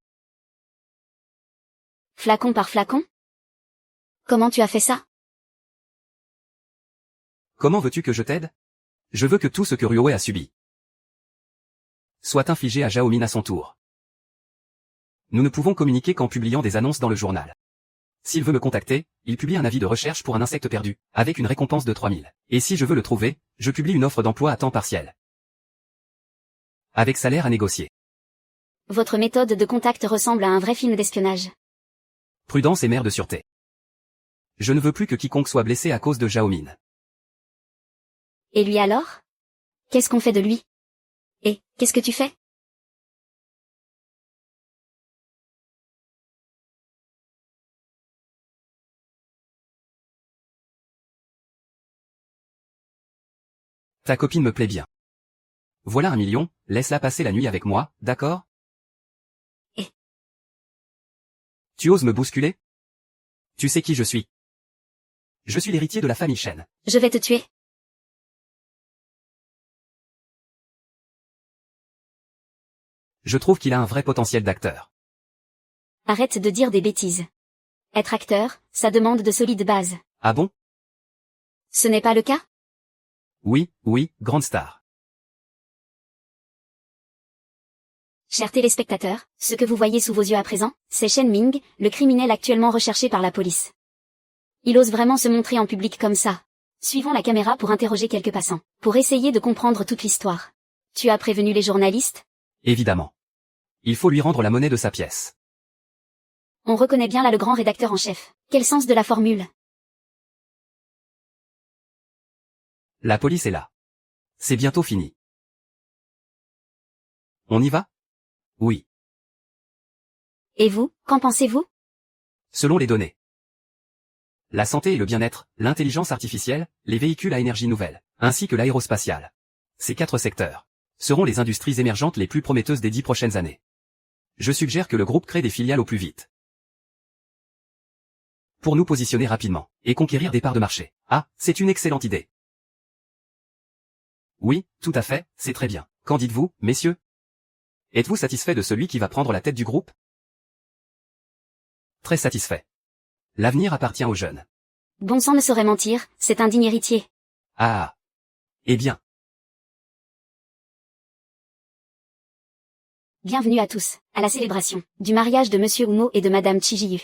Flacon par flacon? Comment tu as fait ça? Comment veux-tu que je t'aide? Je veux que tout ce que Ruoe a subi soit infligé à Zhao Min à son tour. Nous ne pouvons communiquer qu'en publiant des annonces dans le journal. S'il veut me contacter, il publie un avis de recherche pour un insecte perdu, avec une récompense de 3000. Et si je veux le trouver, je publie une offre d'emploi à temps partiel. Avec salaire à négocier. Votre méthode de contact ressemble à un vrai film d'espionnage. Prudence et mère de sûreté. Je ne veux plus que quiconque soit blessé à cause de Zhao Min. Et lui alors? Qu'est-ce qu'on fait de lui? Et, qu'est-ce que tu fais? Ta copine me plaît bien. Voilà 1 million, laisse-la passer la nuit avec moi, d'accord? Et tu oses me bousculer? Tu sais qui je suis. Je suis l'héritier de la famille Shen. je vais te tuer. Je trouve qu'il a un vrai potentiel d'acteur. Arrête de dire des bêtises. Être acteur, ça demande de solides bases. Ah bon? Ce n'est pas le cas? Oui, grande star. Chers téléspectateurs, ce que vous voyez sous vos yeux à présent, c'est Shen Ming, le criminel actuellement recherché par la police. Il ose vraiment se montrer en public comme ça. Suivons la caméra pour interroger quelques passants, pour essayer de comprendre toute l'histoire. Tu as prévenu les journalistes? Évidemment. Il faut lui rendre la monnaie de sa pièce. On reconnaît bien là le grand rédacteur en chef. Quel sens de la formule? La police est là. C'est bientôt fini. On y va? Oui. Et vous, qu'en pensez-vous? Selon les données. La santé et le bien-être, l'intelligence artificielle, les véhicules à énergie nouvelle, ainsi que l'aérospatiale. Ces 4 secteurs seront les industries émergentes les plus prometteuses des 10 prochaines années. Je suggère que le groupe crée des filiales au plus vite. Pour nous positionner rapidement, et conquérir des parts de marché. Ah, c'est une excellente idée. Oui, tout à fait, c'est très bien. Qu'en dites-vous, messieurs? Êtes-vous satisfait de celui qui va prendre la tête du groupe? Très satisfait. L'avenir appartient aux jeunes. Bon sang ne saurait mentir, c'est un digne héritier. Ah. Eh bien. Bienvenue à tous, à la célébration du mariage de Monsieur Umo et de Madame Chijiyu.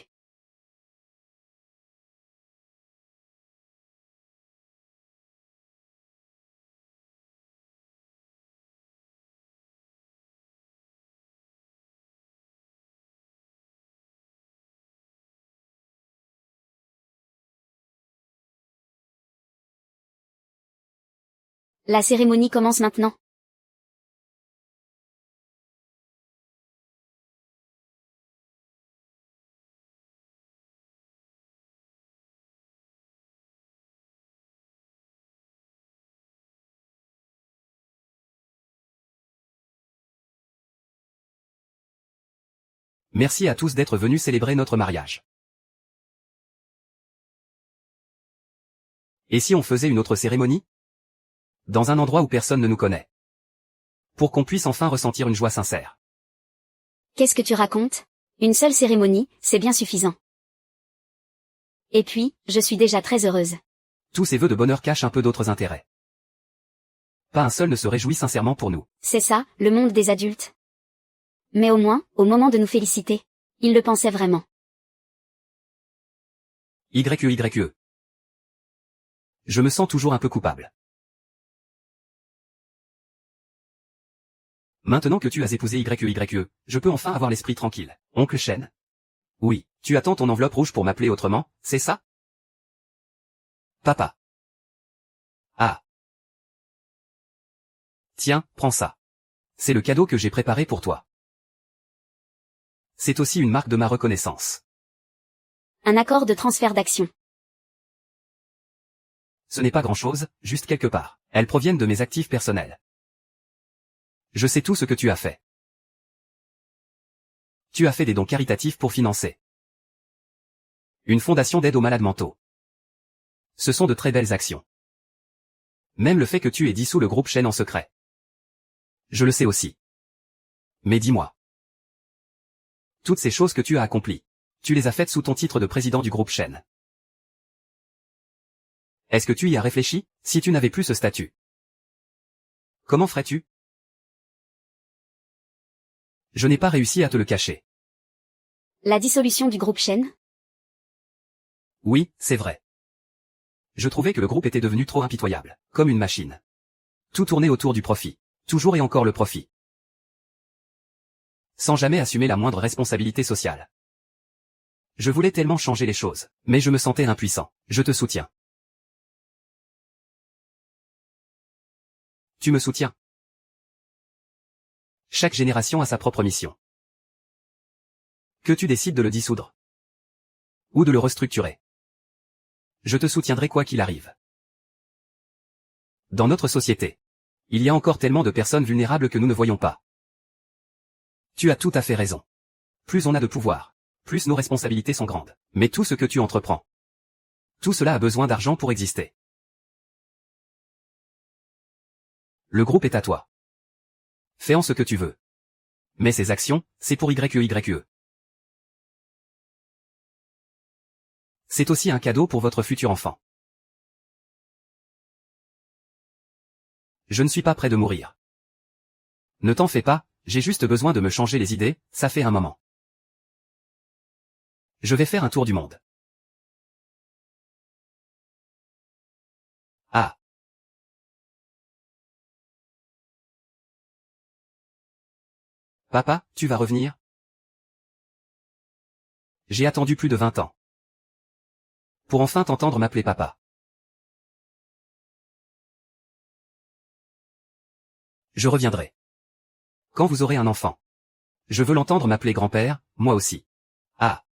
La cérémonie commence maintenant. Merci à tous d'être venus célébrer notre mariage. Et si on faisait une autre cérémonie? Dans un endroit où personne ne nous connaît. Pour qu'on puisse enfin ressentir une joie sincère. Qu'est-ce que tu racontes? Une seule cérémonie, c'est bien suffisant. Et puis, je suis déjà très heureuse. Tous ces vœux de bonheur cachent un peu d'autres intérêts. Pas un seul ne se réjouit sincèrement pour nous. C'est ça, le monde des adultes. Mais au moins, au moment de nous féliciter, il le pensait vraiment. YE. Je me sens toujours un peu coupable. Maintenant que tu as épousé YE, je peux enfin avoir l'esprit tranquille. Oncle Shen? Oui, tu attends ton enveloppe rouge pour m'appeler autrement, c'est ça? Papa. Ah. Tiens, prends ça. C'est le cadeau que j'ai préparé pour toi. C'est aussi une marque de ma reconnaissance. Un accord de transfert d'action. Ce n'est pas grand-chose, juste quelque part. Elles proviennent de mes actifs personnels. Je sais tout ce que tu as fait. Tu as fait des dons caritatifs pour financer une fondation d'aide aux malades mentaux. Ce sont de très belles actions. Même le fait que tu aies dissous le groupe Shen en secret. Je le sais aussi. Mais dis-moi. Toutes ces choses que tu as accomplies, tu les as faites sous ton titre de président du groupe Shen. Est-ce que tu y as réfléchi, si tu n'avais plus ce statut? Comment ferais-tu? Je n'ai pas réussi à te le cacher. La dissolution du groupe Shen? Oui, c'est vrai. Je trouvais que le groupe était devenu trop impitoyable, comme une machine. Tout tournait autour du profit. Toujours et encore le profit. Sans jamais assumer la moindre responsabilité sociale. Je voulais tellement changer les choses, mais je me sentais impuissant. Je te soutiens. Tu me soutiens. Chaque génération a sa propre mission. Que tu décides de le dissoudre. Ou de le restructurer. Je te soutiendrai quoi qu'il arrive. Dans notre société, il y a encore tellement de personnes vulnérables que nous ne voyons pas. Tu as tout à fait raison. Plus on a de pouvoir, plus nos responsabilités sont grandes. Mais tout ce que tu entreprends, tout cela a besoin d'argent pour exister. Le groupe est à toi. Fais en ce que tu veux. Mais ces actions, c'est pour YEYE. C'est aussi un cadeau pour votre futur enfant. Je ne suis pas près de mourir. Ne t'en fais pas, j'ai juste besoin de me changer les idées, ça fait un moment. Je vais faire un tour du monde. Ah. Papa, tu vas revenir? J'ai attendu plus de 20 ans. Pour enfin t'entendre m'appeler papa. Je reviendrai. Quand vous aurez un enfant. Je veux l'entendre m'appeler grand-père, moi aussi. Ah.